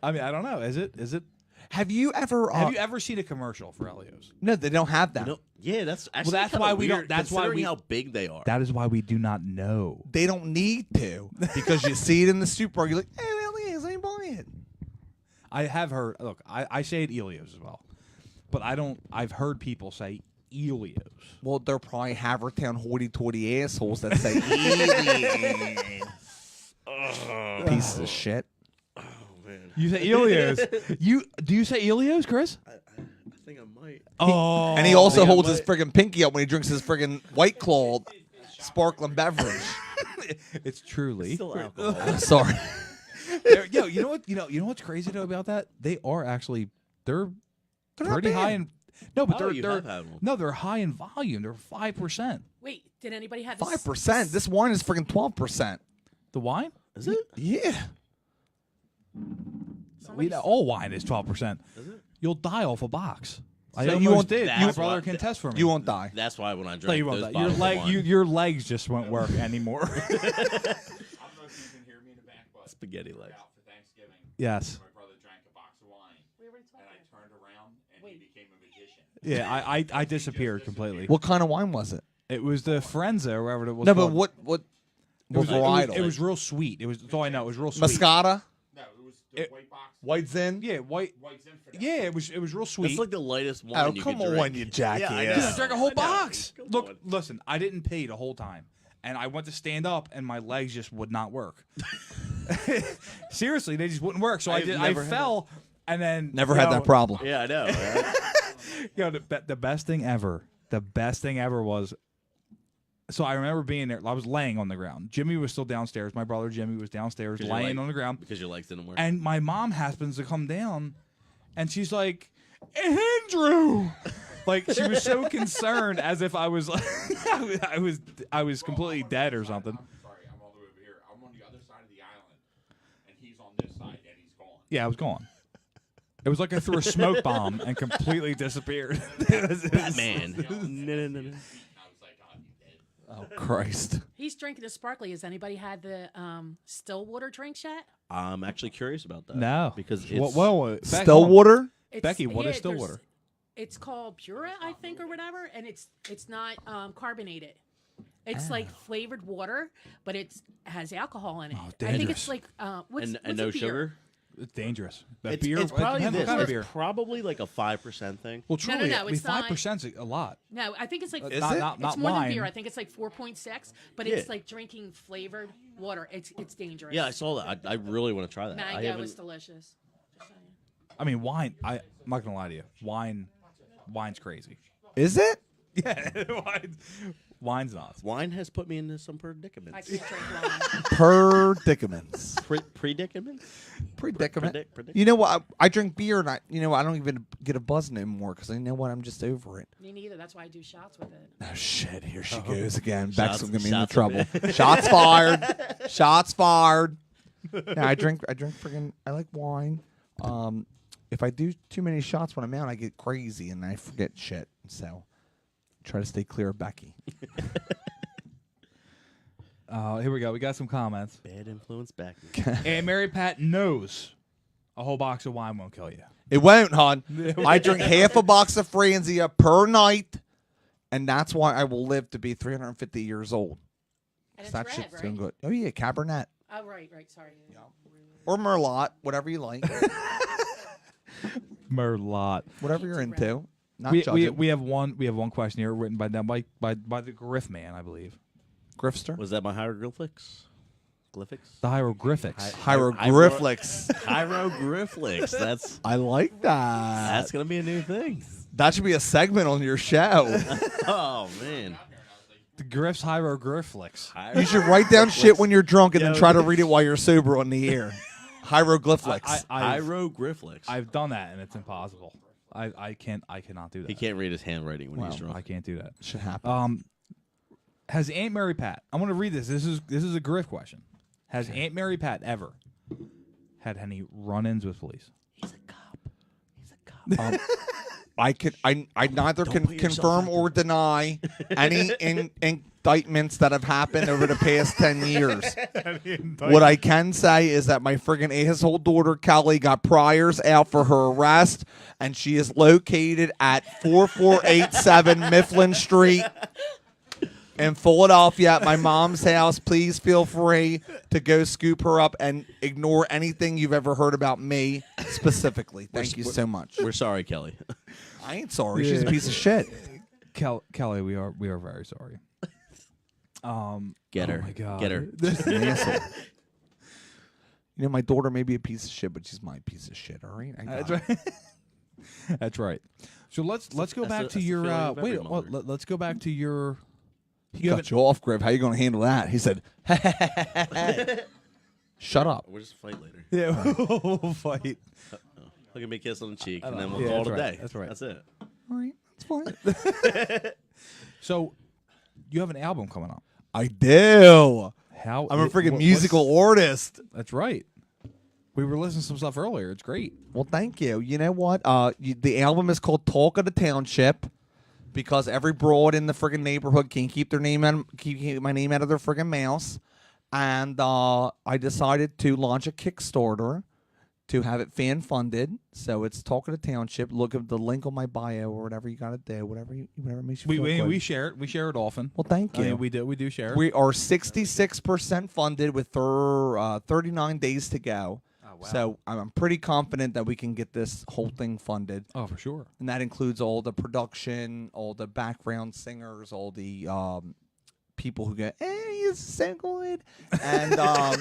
I mean, I don't know. Is it? Have you ever? Have you ever seen a commercial for Elios? No, they don't have that. You know, yeah, that's actually that's kinda why we weird don't- that's why considering we- how big they are. That is why we do not know. They don't need to because you see it in the super. You're like, hey, Elios, I ain't buying it. I have heard. Look, I say it Elios as well, but I don't. I've heard people say Elios. Well, they're probably Havertown hoity-toity assholes that say Elios. Pieces of shit. Oh man, You say Elios. Do you say Elios, Chris? I think I might. Oh, And he also I holds might- his friggin' pinky up when he drinks his friggin' White Claw sparkling beverage. it's truly. Still alcohol. I'm sorry. Yo, you know what? You know what's crazy though about that? They are actually they're They're not pretty bad. high in. No, but Oh, they're you they're have had one. no, they're high in volume. They're 5%. Wait, did anybody have this? 5%. This wine is friggin' 12%. The wine? Is it? Yeah. All wine is 12%. Is it? You'll die off a box. I So almost you won't- did. that's My brother what- can test for me. You won't die. That's why when I No, drank you won't those die. Your bottles of wine, your legs just won't work anymore. I don't know if you can hear me in the back, but spaghetti legs. out for Thanksgiving. Yes. My brother drank a box of wine, We already talked and I about turned around and Wait. he became a magician. Yeah, I disappeared completely. What kind of wine was it? It was the Frenza or whatever it was. No, but called. what It was, varietal? it was real sweet. That's all I know. It was real sweet. Moscata? No, it was the It- white box. White Zin? Yeah, white. White Zinfandel. Yeah, it was real sweet. It's like the lightest wine Oh, you come could on, drink. you jackass. Yeah, I Dude, I know. drank a whole I know. box. Come Look, on. listen, I didn't pee the whole time, and I went to stand up, and my legs just would not work. Seriously, they just wouldn't work. So I I've did. I never had fell, and then Never had that problem. Yeah, I know. Right? The best thing ever. The best thing ever was. So I remember being there. I was laying on the ground. Jimmy was still downstairs. My brother Jimmy was downstairs, 'Cause your laying leg- on the ground. because your legs didn't work. And my mom happens to come down, and she's like, Andrew. Like she was so concerned, as if I was like, I was completely dead or something. I'm sorry, I'm all the way over here. I'm on the other side of the island, and he's on this side, and he's gone. Yeah, I was gone. It was like I threw a smoke bomb and completely disappeared. It was- Batman. No. And I was like, oh, he's dead. Oh, Christ. He's drinking a sparkly. Has anybody had the Stillwater drinks yet? I'm actually curious about that. No, because it's Beck, Stillwater? It's, Becky, what is there's- Stillwater? It's called Pura, I think, or whatever, and it's not carbonated. It's like flavored water, but it has alcohol in it. I think dangerous. it's like what's and what's no a beer? sugar. It's dangerous. But It's, beer, it's probably depends this. what kind of It's beer. probably like a 5% thing. Well, No, no, truly, no, it's not. 5% a lot. No, I think it's like Is not, it? Not, it's not more wine. than beer. I think it's like 4.6, but Yeah. it's like drinking flavored water. It's dangerous. Yeah, I saw that. I really want to try that. I Mango haven't. was delicious. Just saying. I mean, wine. I'm not gonna lie to you. Wine's crazy. Is it? Yeah, wine's not. Wine has put me into some I predicaments. can't drink wine. Predicaments. Predicaments? Predicament. Predict. You know what? I drink beer and I don't even get a buzz anymore because I know what, I'm just over it. Me neither. That's why I do shots with it. Oh shit! Here she goes again. Beck's Shots- gonna be into shots trouble. of Shots fired. Shots fired. Yeah, I drink friggin' I like wine. If I do too many shots when I'm out, I get crazy and I forget shit. So try to stay clear of Becky. Here we go. We got some comments. Bad influence back. And Mary Pat knows a whole box of wine won't kill you. It won't, hon. I drink half a box of Franzia per night, and that's why I will live to be 350 years old. And it's That red, shit's right? doing good. Oh yeah, Cabernet Oh, right. Sorry. or Merlot, whatever you like, Merlot. whatever you're It's into. Not We judging. have one question here written by the Griff Man, I believe. Grifster. Was that my hieroglyphics? The hieroglyphics. Hieroglyphics. Hieroglyphics. I like that. That's gonna be a new thing. That should be a segment on your show. Oh man. The Griff's hieroglyphics. You should write down shit when you're drunk and then Yo. try to read it while you're sober on the air. Hieroglyphics. Hieroglyphics. I've done that and it's impossible. I cannot do that. He can't read his handwriting when he's drunk. I can't do that. should happen. Has Aunt Mary Pat? I'm going to read this. This is a Griff question. Has Aunt Mary Pat ever had any run-ins with police? He's a cop. He's a cop. I neither can put yourself confirm out or deny any indictments that have happened over the past 10 years. What I can say is that my friggin' asshole daughter Kelly got priors out for her arrest, and she is located at 4487 Mifflin Street in Philadelphia at my mom's house. Please feel free to go scoop her up and ignore anything you've ever heard about me specifically. Thank you so much. We're sorry, Kelly. I ain't sorry. She's a piece of shit. Kelly, we are very sorry. Get oh her. my God. Get her. She's an asshole. You know, my daughter may be a piece of shit, but she's my piece of shit. All right. That's right. That's right. So let's go back to the your feeling of every wait. Well, mother. let's go back to your. He cut you off, Griff. How you going to handle that? He said, "Shut up." We'll just fight later. Yeah, we'll fight. Look at me kiss on the cheek, and know. then we'll Yeah, call it that's a right. day. That's right. That's it. All right, that's fine. So, you have an album coming up. I do. How? I'm a freaking what's- musical artist. That's right. We were listening to some stuff earlier. It's great. Well, thank you. You know what? The album is called "Talk of the Township" because every broad in the friggin' neighborhood can't keep their name out, keep my name out of their friggin' mouths. And I decided to launch a Kickstarter to have it fan funded. So it's "Talk of the Township." Look at the link on my bio or whatever you got to do, whatever makes you feel good. We share it. We share it often. Well, thank I you. mean, we do share it. We are 66% funded with 39 days to go. Oh, wow. So I'm pretty confident that we can get this whole thing funded. Oh, for sure. And that includes all the production, all the background singers, all the people who go, "Hey, he's so good." And I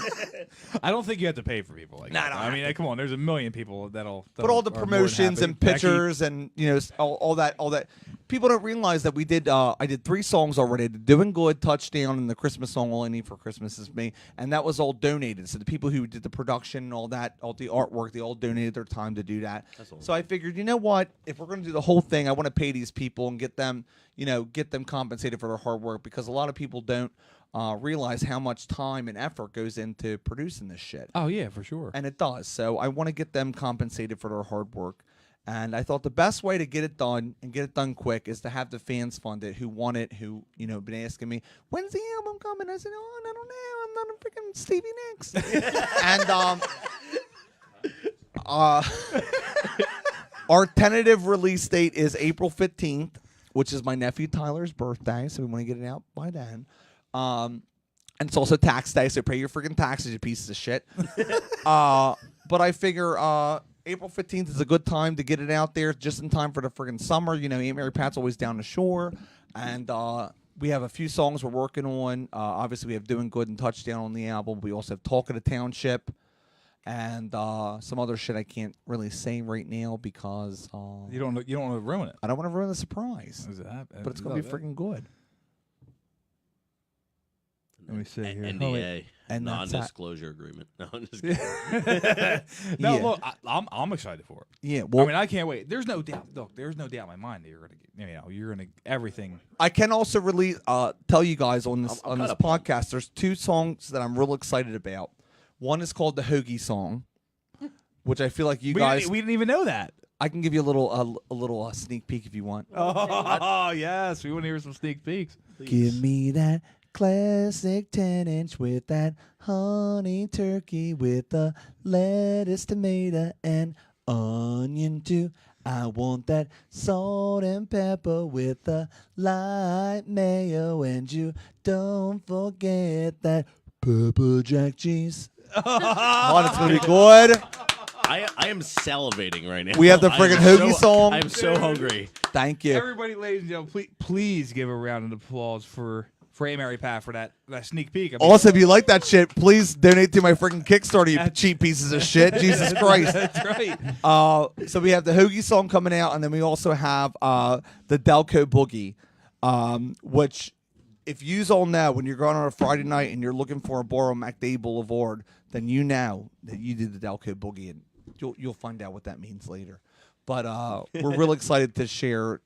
don't think you have to pay for people like that. no, I mean, come on. There's a million people that'll. but all the are more than promotions happy. and Becky- pictures and all that. People don't realize that we did. I did 3 songs already: the "Doing Good," "Touchdown," and the Christmas song "All I Need for Christmas Is Me," and that was all donated. So the people who did the production and all that, all the artwork, they all donated their time to do that. So I figured, you know what? If we're going to do the whole thing, I want to pay these people and get them compensated for their hard work, because a lot of people don't realize how much time and effort goes into producing this shit. Oh yeah, for sure. And it does. So I want to get them compensated for their hard work. And I thought the best way to get it done and get it done quick is to have the fans fund it who want it, who, been asking me, "When's the album coming?" I said, "Oh, I don't know. I'm not a freaking Stevie Nicks." And our tentative release date is April 15th, which is my nephew Tyler's birthday. So we want to get it out by then. And it's also tax day, so pay your freaking taxes, you pieces of shit. But I figure April 15th is a good time to get it out there, just in time for the friggin' summer. Aunt Mary Pat's always down the shore. And we have a few songs we're working on. Obviously, we have "Doing Good" and "Touchdown" on the album. We also have "Talk of the Township." and some other shit I can't really say right now because You don't want to ruin it. I don't want to ruin the surprise. Is that? But it's gonna be freaking good. Let me see here. NDA, And that's non-disclosure agreement. No, I'm just kidding. No, Yeah. look, I'm excited for it. Yeah, well, I mean, I can't wait. There's no doubt. Look, there's no doubt in my mind that you're gonna everything. I can also really tell you guys on this I'm on this kinda pumped. podcast. There's 2 songs that I'm real excited about. One is called the Hoagie song, which I feel like you guys. We didn't even know that. I can give you a little sneak peek if you want. Oh yes, we want to hear some sneak peeks. Give me that classic 10-inch with that honey turkey with the lettuce, tomato, and onion too. I want that salt and pepper with the light mayo, and you don't forget that pepper jack cheese. Oh, it's gonna be good. I am salivating right now. We have the I friggin' am hoagie song. I'm so hungry. Thank you. Everybody, ladies and gentlemen, please give a round of applause for A. Mary Pat for that sneak peek. I mean, Also, if you like that shit, please donate to my freaking Kickstarter, you cheap pieces of shit. Jesus Christ. that's right. So we have the Hoagie song coming out, and then we also have the Delco Boogie, which, if yous all know, when you're going on a Friday night and you're looking for a bar on MacDay Boulevard, then you know that you did the Delco Boogie, and you'll find out what that means later. But we're real excited to share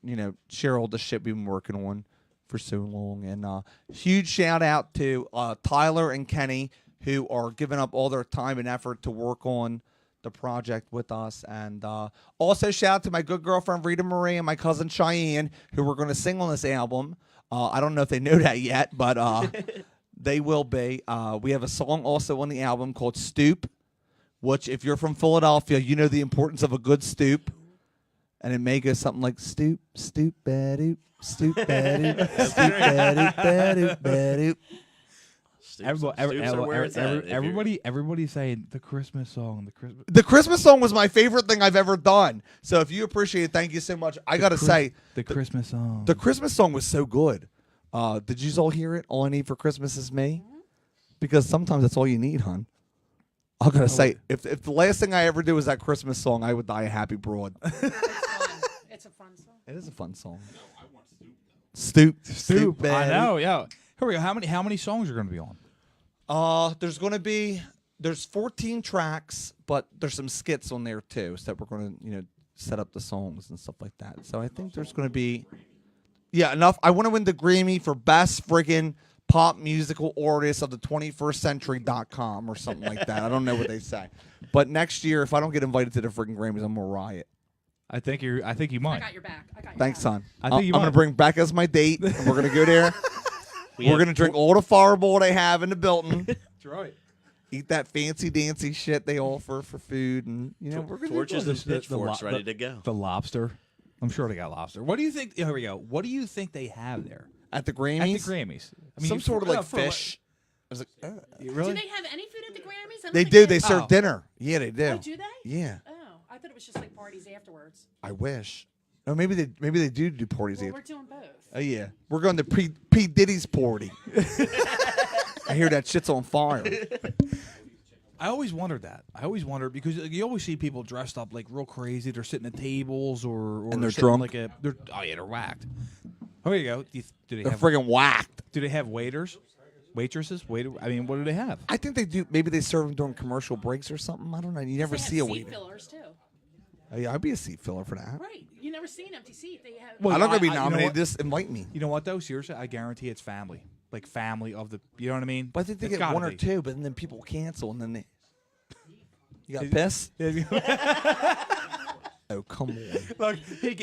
all the shit we've been working on for so long. And huge shout out to Tyler and Kenny, who are giving up all their time and effort to work on the project with us. And also shout out to my good girlfriend Rita Marie and my cousin Cheyenne, who were going to sing on this album. I don't know if they know that yet, but they will be. We have a song also on the album called Stoop, which, if you're from Philadelphia, you know the importance of a good stoop. And it may go something like stoop, stoop, ba-doop, stoop, ba-doop, stoop, ba-doop, ba-doop, ba-doop. Stoops are where it's at. Everybody's saying the Christmas song. The Christmas song was my favorite thing I've ever done. So if you appreciate it, thank you so much. I got to say, the Christmas song. the Christmas song was so good. Did you all hear it? All I Need for Christmas Is Me? Because sometimes that's all you need, hon. I got to say, if the last thing I ever do was that Christmas song, I would die a happy broad. It's fun. It's a fun song. It is a fun song. No, I want Stoop, though. Stoop. I baby. know. Yeah. Here we go. How many songs are going to be on? There's 14 tracks, but there's some skits on there too, so that we're going to set up the songs and stuff like that. So I think there's going to be enough. I want to win the Grammy for best friggin' pop musical artist of the 21st century.com or something like that. I don't know what they say. But next year, if I don't get invited to the friggin' Grammys, I'm gonna riot. I think you I might. got your back. Thanks, son. I think you I'm gonna might. bring Beck as my date, and we're gonna go there. We're gonna drink all the Fireball they have in the building. That's right. Eat that fancy dancy shit they offer for food, and we're gonna Torches do and this. pitchforks ready to go. The lobster. I'm sure they got lobster. What do you think? Here we go. What do you think they have there At the at Grammys. the Grammys? I Some sort of like for what- fish. I was like, Really? Do they have any food at the Grammys? I don't they think do. They serve Oh. dinner. Yeah, they do. Oh, do they? Yeah, Oh, I thought it was just like parties afterwards. I wish. Or maybe they do parties. Well, after. we're doing both. Oh yeah, we're going to P Diddy's party. I hear that shit's on fire. I always wondered that. I always wondered because you always see people dressed up like real crazy. They're sitting at tables or And they're sitting drunk. Like they're whacked. Oh, here you go. Do they They're have friggin' whacked. Do they have waiters, waitresses? I mean, what do they have? I think they do. Maybe they serve them during commercial breaks or something. I don't know. You never They have see a seat waiter. fillers too. Oh, yeah, I'd be a seat filler for that. Right. You never see an empty seat. They have. Well, I'm not gonna be you know nominated. what? Just invite me. You know what though? Seriously, I guarantee it's family, like family of the. You know what I mean? But I think they It's get gotta one or be. two, but then people cancel, and then they. You got piss? Oh, come on. Look, he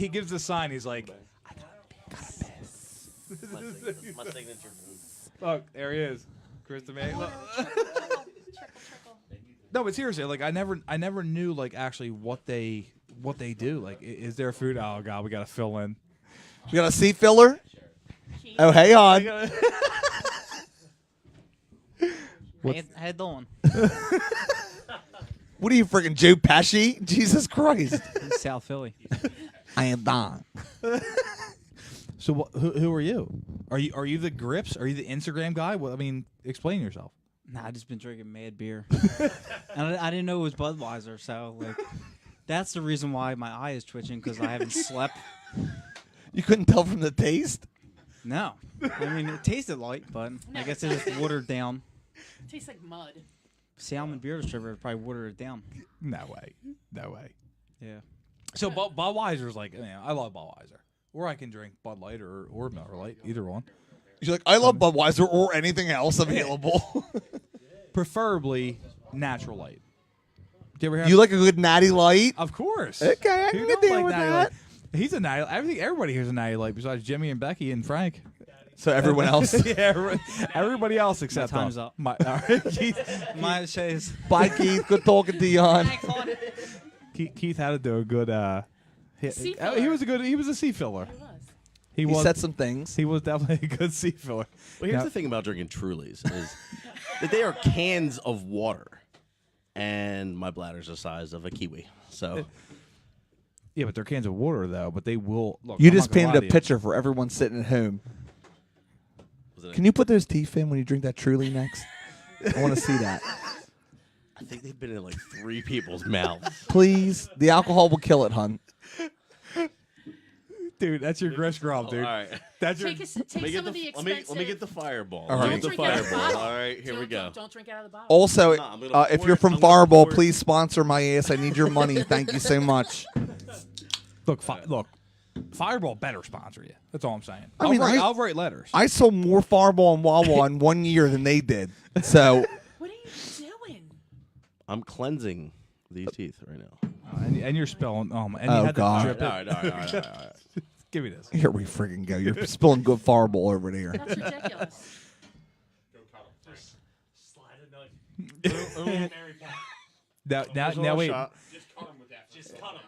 gives the sign. He's like, My signature move. look, there he is, Chris DeMay. Look. Trickle. No, but seriously, like I never knew like actually what they do. Like, is there food? Oh God, we gotta fill in. You got a seat filler? Key. Oh, hey on. How you doing? What are you, freaking Joe Pesci? Jesus Christ. South Philly. I am Don. So who are you? Are you the Grips? Are you the Instagram guy? Well, I mean, explain yourself. Nah, I just been drinking mad beer, and I didn't know it was Budweiser. So like, that's the reason why my eye is twitching because I haven't slept. You couldn't tell from the taste? No, I mean it tasted light, but I guess it just watered down. It tastes like mud. Salmon beer distributor probably watered it down. No way. No way. Yeah. So Budweiser's like, I love Budweiser. Or I can drink Bud Light or Miller Lite, either one. You're like, I love Budweiser or anything else available. Preferably natural light. Do you ever have? You like a good natty light? Of course. Okay, I Who can get don't down with Natty that. Light? He's a natty. Everybody here's a natty light besides Jimmy and Becky and Frank. So everyone else. Yeah, everybody else except time's us. up. All right, My shays. Bye, Keith. Good talking to you, hon. Keith had to do a good. Sea He was a good. He was a sea filler. It was. He He was. said some things. He was definitely a good sea filler. Well, here's Now- the thing about drinking Trulies is that they are cans of water, and my bladder's the size of a kiwi. So Yeah, but they're cans of water though. But they will. Look, You I'm just not gonna painted a lie to you. picture for everyone sitting at home. was it Can you put those teeth in when you drink that Truly next? I want to see that. I think they've been in like 3 people's mouths. Please. The alcohol will kill it, hun. Dude, that's your grist grub, dude. All right. That's your. Take, Let me take get some of the expensive. let me get the fireball. All Let me right. get the Don't drink out of the fireball. bottle. All right, here we go. Don't drink out of the bottle. Also, No, I'm gonna if pour you're it- from I'm gonna Fireball, pour it- please sponsor my ass. I need your money. Thank you so much. Look, Fireball better sponsor you. That's all I'm saying. I mean, I'll write letters. I sold more Fireball and Wawa in 1 year than they did. So What are you doing? I'm cleansing these teeth right now. And you're spelling. And Oh, you had God. to drip All it. right, all right, all right, all right. Give me this. here we freaking go. You're spilling good Fireball over there. That's ridiculous. Now wait. Just cut him with that. Just cut him.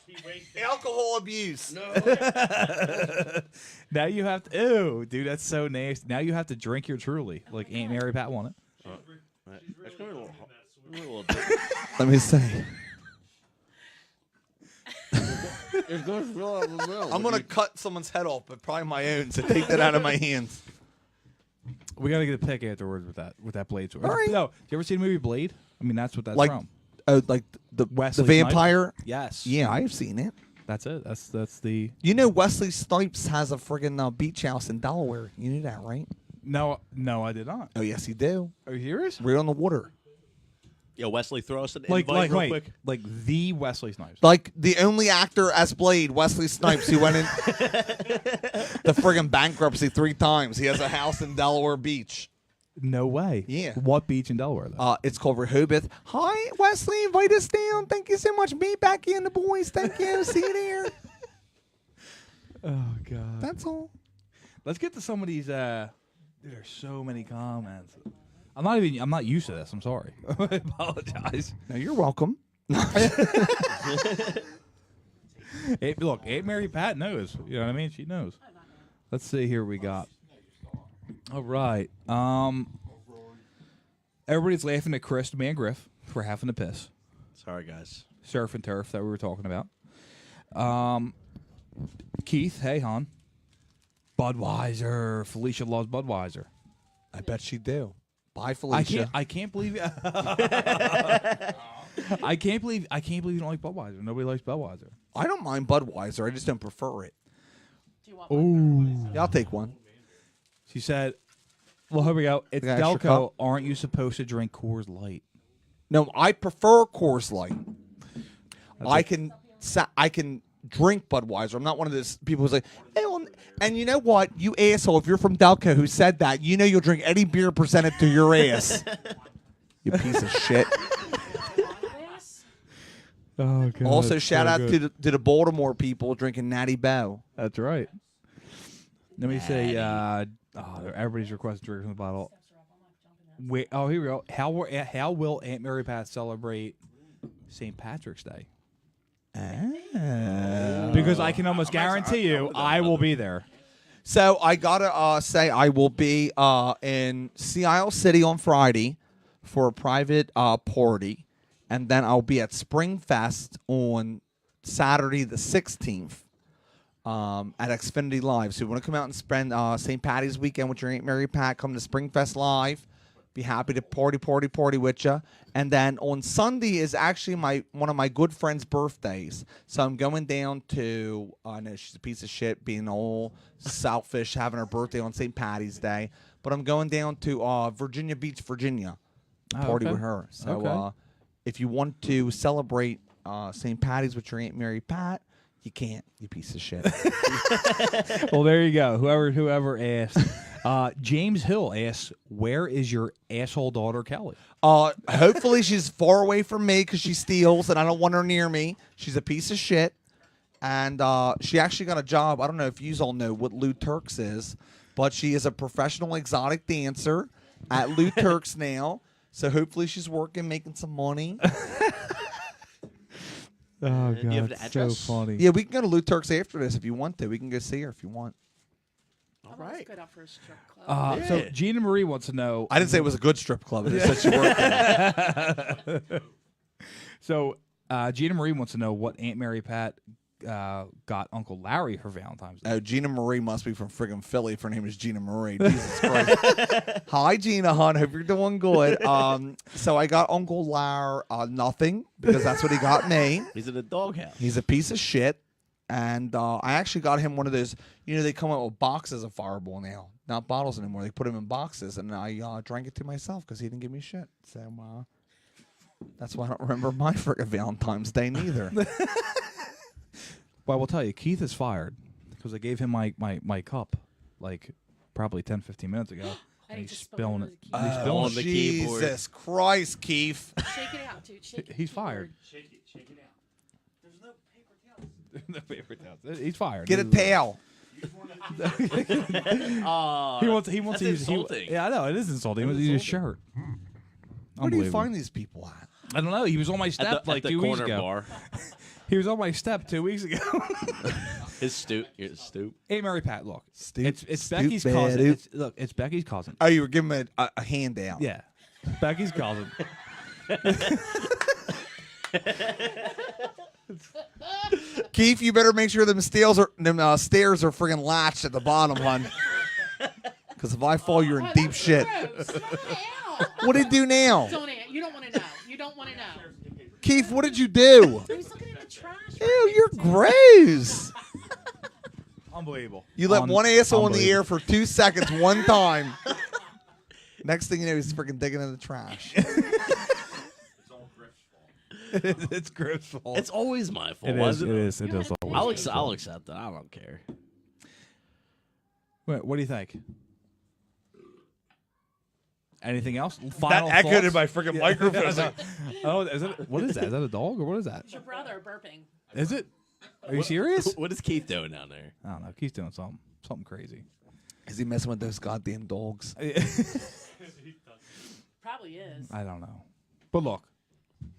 He wasted. Alcohol abuse. Now you have to. Ew, dude, that's so nasty. Now you have to drink your Truly, like Aunt Mary Pat wanted. That's gonna be a little bit. Let me see. It's gonna fill out the middle. I'm going to cut someone's head off, but probably my own, so take that out of my hands. We gotta get a pick afterwards with that Blade sword. All right. No, you ever seen the movie Blade? I mean, that's what that's Like, from. like the Wesley vampire? Yes. Yeah, I've seen it. That's it. That's the. You know Wesley Snipes has a friggin' beach house in Delaware. You knew that, right? No, I did not. Oh, yes, you do. Are you serious? Right on the water. Yo, Wesley, throw us an Like, invite real wait, quick. like the Wesley Snipes. Like the only actor as Blade, Wesley Snipes, who went in the friggin' bankruptcy 3 times. He has a house in Delaware Beach. No way. Yeah. What beach in Delaware though? It's called Rehoboth. Hi, Wesley. Invite us down. Thank you so much. Me, Becky, and the boys. Thank you. See you there. Oh God. That's all. Let's get to some of these. Dude, there's so many comments. I'm not used to this. I'm sorry. I apologize. No, you're welcome. Look, Aunt Mary Pat knows. You know what I mean? She knows. Let's see here. We got. All right. Everybody's laughing at Chris, the man Griff, for having to piss. Sorry, guys. Surf and turf that we were talking about. Keith, hey, hon. Budweiser. Felicia loves Budweiser. I bet she do. Bye, Felicia. I can't believe. I can't believe you don't like Budweiser. Nobody likes Budweiser. I don't mind Budweiser. I just don't prefer it. Do you want one? Ooh. Yeah, I'll take one. She said, "Well, here we go. It's Got an extra Delco. cup? Aren't you supposed to drink Coors Light?" No, I prefer Coors Light. I can drink Budweiser. I'm not one of those people who's like, hey, well, and you know what? You asshole, if you're from Delco who said that, you know you'll drink any beer presented to your ass. You piece of shit. Yes. Oh God. Also, shout out to the Baltimore people drinking Natty Bow. That's right. Let me say, everybody's requesting drinks from the bottle. Wait, here we go. How will Aunt Mary Pat celebrate St. Patrick's Day? Because I can almost guarantee you, I will be there. So I gotta say I will be in Sea Isle City on Friday for a private party, and then I'll be at Springfest on Saturday the 16th at Xfinity Live. So if you want to come out and spend St. Patty's weekend with your Aunt Mary Pat, come to Springfest Live. Be happy to party with you. And then on Sunday is actually one of my good friends' birthdays. So I'm going down to, I know she's a piece of shit, being all selfish, having her birthday on St. Patty's Day. But I'm going down to Virginia Beach, Virginia, to party with her. So if you want to celebrate St. Patty's with your Aunt Mary Pat, you can't, you piece of shit. Well, there you go. Whoever asked. James Hill asks, where is your asshole daughter, Kelly? Hopefully she's far away from me because she steals and I don't want her near me. She's a piece of shit. And she actually got a job. I don't know if you all know what Lou Turks is, but she is a professional exotic dancer at Lou Turks now. So hopefully she's working, making some money. Oh, Do you have God, the so address? funny. Yeah, we can go to Lou Turks after this if you want to. We can go see her if you want. All right. right. Good up for a strip club. So Yeah. Gina Marie wants to know. I didn't say it was a good strip club. I just said she worked there. So Gina Marie wants to know what Aunt Mary Pat got Uncle Larry for Valentine's Day. Oh, Gina Marie must be from friggin' Philly if her name is Gina Marie. Jesus Christ. Hi, Gina, hon. Hope you're doing good. So I got Uncle Larry nothing because that's what he got me. He's in the doghouse. He's a piece of shit. And I actually got him one of those, they come out with boxes of Fireball now. Not bottles anymore. They put them in boxes. And I drank it to myself because he didn't give me shit. So that's why I don't remember my friggin' Valentine's Day neither. Well, I will tell you, Keith is fired because I gave him my cup like probably 10, 15 minutes ago. And he just spilling spilled it. it on the He's spilling on the keyboard. Jesus Christ, Keith. Shake it out, dude. Shake it. He's fired. Shake it out. There's no paper towels. The paper towels. He's fired. Get a This is- towel. Oh, He wants that's to use. insulting. Yeah, I know it is insulting. He wants to use his shirt. Where do you Unbelievable. find these people at? I don't know. He was on my At step the, like at the 2 weeks corner ago. bar. He was on my step 2 weeks ago. His stoop. Hey, Mary Pat, look. Stoop- It's stoop Becky's bad cousin. oop. It's Becky's cousin. Oh, you were giving him a handout. Yeah, Becky's cousin. Keith, you better make sure them stairs are friggin' latched at the bottom, hon. Because if I fall, you're in Oh, deep that's shit. gross. Throw it out. What did he do now? You don't want to know. You don't want to know. Keith, what did you do? He was looking in the trash. Ew, you're gross. Unbelievable. You let one asshole in the Unbelievable. air for 2 seconds one time. Next thing you know, he's freaking digging in the trash. It's all Griff's fault. It's Griff's fault. It's always my fault. It Why is. It is. It You is. had a always. I'll accept it. I don't care. What do you think? Anything else? Final That echoed in thoughts? my freaking microphone. I was like, Oh, is it? What is that? Is that a dog or what is that? It's your brother burping. Is it? Are you serious? What is Keith doing down there? I don't know. Keith's doing something crazy. Is he messing with those goddamn dogs? Probably is. I don't know. But look,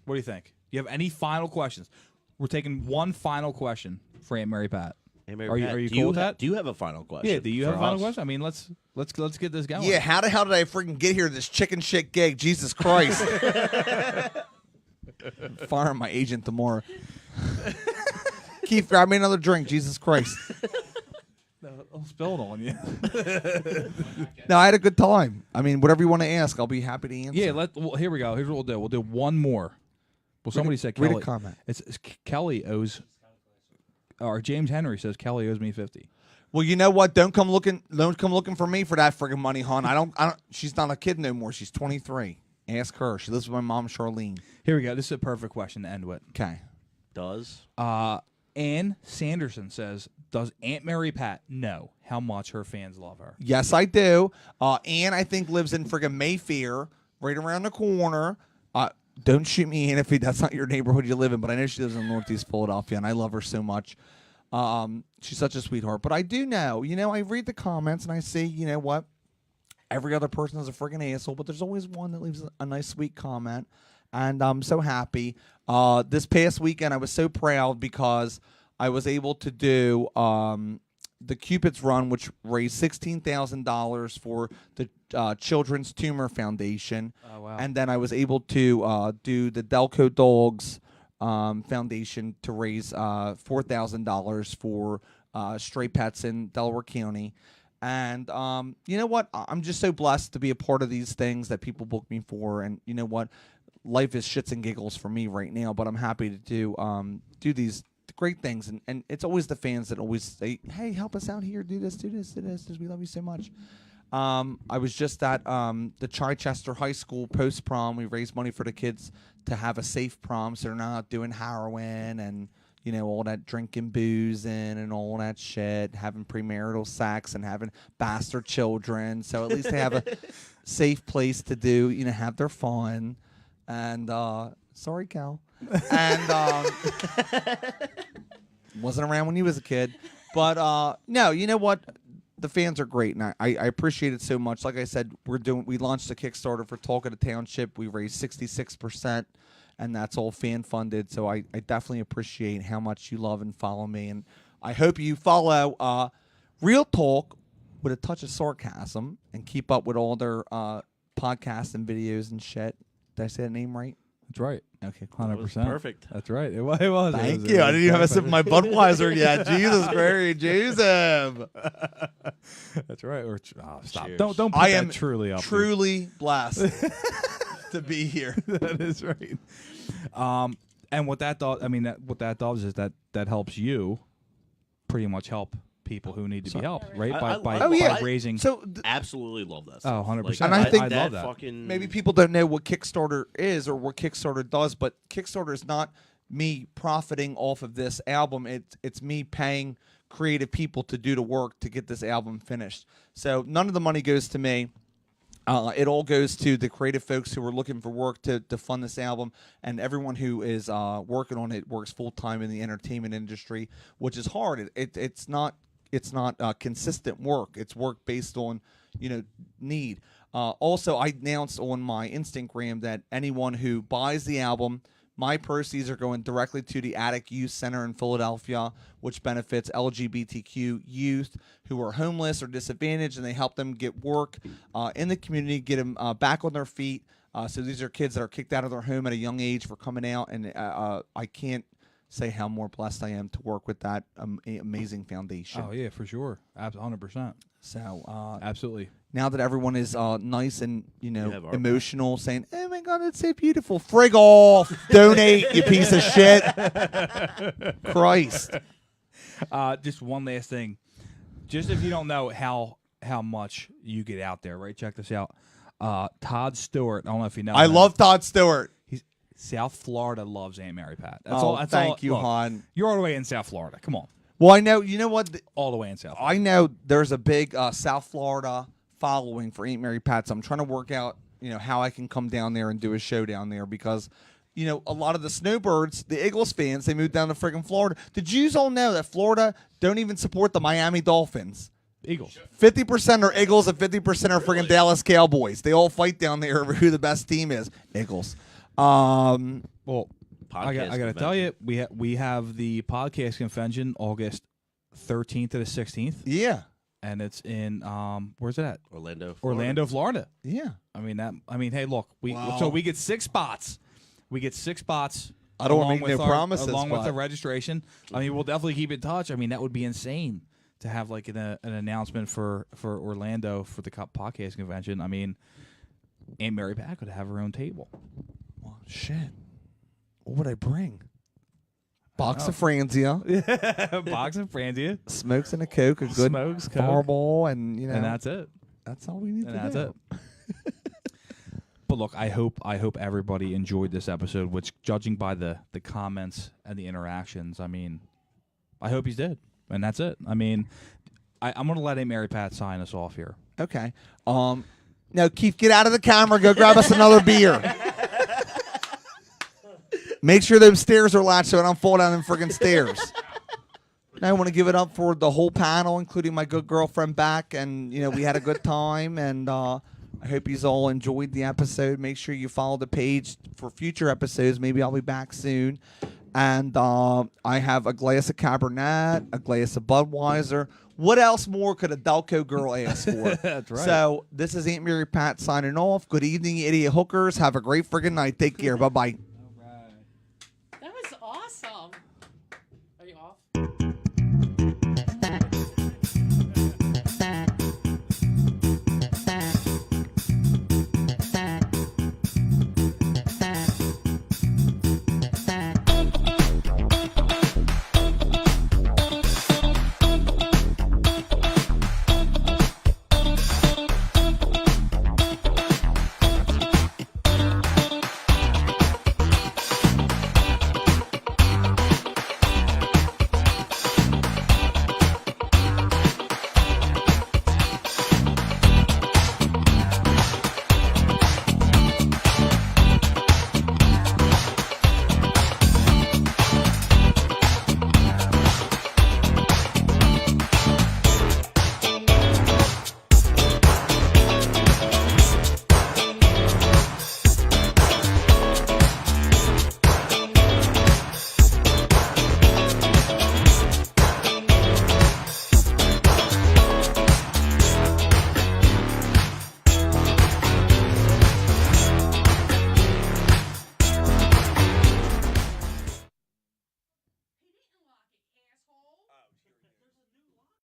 what do you think? You have any final questions? We're taking one final question for Aunt Mary Pat. Hey, Mary Are you- Pat, are you do cool with that? Do you have a final question? Yeah. Do you have a for final us? question? I mean, let's get this going. Yeah, how the hell did I freaking get here? This chicken shit gig. Jesus Christ. I'm firing my agent tomorrow. Keith, grab me another drink. Jesus Christ. I'll spill it on you. No, I had a good time. I mean, whatever you want to ask, I'll be happy to answer. Yeah. Well, here we go. Here's what we'll do. We'll do one more. Well, somebody said read a Kelly. comment. It's Kelly owes. Or James Henry says Kelly owes me 50. Well, you know what? Don't come looking for me for that friggin' money, hon. I don't. She's not a kid no more. She's 23. Ask her. She lives with my mom, Charlene. Here we go. This is a perfect question to end with. Okay. Does Ann Sanderson says, does Aunt Mary Pat know how much her fans love her? Yes, I do. Ann, I think, lives in friggin' Mayfair, right around the corner. Don't shoot me, Ann, if that's not your neighborhood you live in, but I know she lives in Northeast Philadelphia, and I love her so much. She's such a sweetheart. But I do know, I read the comments, and I see, you know what? Every other person is a friggin' asshole, but there's always one that leaves a nice, sweet comment, and I'm so happy. This past weekend, I was so proud because I was able to do the Cupid's Run, which raised $16,000 for the Children's Tumor Foundation. Oh, wow. And then I was able to do the Delco Dogs Foundation to raise $4,000 for stray pets in Delaware County. And you know what? I'm just so blessed to be a part of these things that people book me for. And you know what? Life is shits and giggles for me right now, but I'm happy to do these great things. And it's always the fans that always say, "Hey, help us out here. Do this, do this, do this. We love you so much." I was just at the Chichester High School post prom. We raised money for the kids to have a safe prom, so they're not doing heroin and all that drinking booze and all that shit, having premarital sex and having bastard children. So at least they have a safe place to do, have their fun. And sorry, Cal. And wasn't around when you was a kid, but no, you know what? The fans are great, and I appreciate it so much. Like I said, we launched a Kickstarter for Talk of the Township. We raised 66%, and that's all fan funded. So I definitely appreciate how much you love and follow me, and I hope you follow Real Talk with a touch of sarcasm and keep up with all their podcasts and videos and shit. Did I say the name right? That's right. Okay, cool. 100%. Perfect. That's right. It was. Thank you. I didn't even have a sip of my Budweiser yet. Jesus Christ, Joseph. That's right. Or stop. Cheers. Don't. Put I that am truly up. truly blessed to be here. That is right. And what that does, what that does is that helps you pretty much help people who need to be helped, right? By raising. So Absolutely love that. Oh, Stuff. 100%. And I think- I love that. Fucking maybe people don't know what Kickstarter is or what Kickstarter does, but Kickstarter is not me profiting off of this album. It's me paying creative people to do the work to get this album finished. So none of the money goes to me. It all goes to the creative folks who are looking for work to fund this album, and everyone who is working on it works full time in the entertainment industry, which is hard. It's not consistent work. It's work based on need. Also, I announced on my Instagram that anyone who buys the album, my proceeds are going directly to the Attic Youth Center in Philadelphia, which benefits LGBTQ youth who are homeless or disadvantaged, and they help them get work in the community, get them back on their feet. So these are kids that are kicked out of their home at a young age for coming out, and I can't say how more blessed I am to work with that amazing foundation. Oh yeah, for sure. 100%. So Absolutely. now that everyone is nice and have our emotional, saying, "Oh my God, it's so beautiful," frig off, donate, you piece of shit. Christ. Just one last thing. Just if you don't know how much you get out there, right? Check this out. Todd Stewart. I don't know if you know. I him. love Todd Stewart. South Florida loves Aunt Mary Pat. Thank you, look, hon. You're all the way in South Florida. Come on. Well, I know. You know what? All the way in South Florida. I know there's a big South Florida following for Aunt Mary Pat. So I'm trying to work out, how I can come down there and do a show down there because, a lot of the Snowbirds, the Eagles fans, they moved down to friggin' Florida. The Jews all know that Florida don't even support the Miami Dolphins. Eagles. 50% are Eagles and 50% are friggin' Dallas Cowboys. They all fight down there over who the best team is. Eagles. Well, I got to tell you, we have the podcast convention August 13th to the 16th, Yeah. and it's in where's it at? Orlando, Florida. Yeah. Hey, look, we get 6 spots. We get 6 spots. I don't wanna along make with no our- promises, along with but- the registration. We'll definitely keep in touch. That would be insane to have like an announcement for Orlando for the podcast convention. Aunt Mary Pat could have her own table. Well, shit. What would I bring? Box of Franzia, Box of Franzia, smokes and a Coke, a good Smokes, Coke. Fireball, and and that's it. that's all we need And to that's do. it. But look, I hope everybody enjoyed this episode. Which, judging by the comments and the interactions, I hope you did. And that's it. I'm gonna let Aunt Mary Pat sign us off here. Okay. Now, Keith, get out of the camera. Go grab us another beer. Make sure those stairs are latched so I don't fall down them friggin' stairs. Now I want to give it up for the whole panel, including my good girlfriend Beck, and we had a good time, and I hope you all enjoyed the episode. Make sure you follow the page for future episodes. Maybe I'll be back soon. And I have a glass of Cabernet, a glass of Budweiser. What else more could a Delco girl ask for? That's right. So this is Aunt Mary Pat signing off. Good evening, you idiot hookers. Have a great friggin' night. Take care. Bye-bye. That was awesome. Are you off?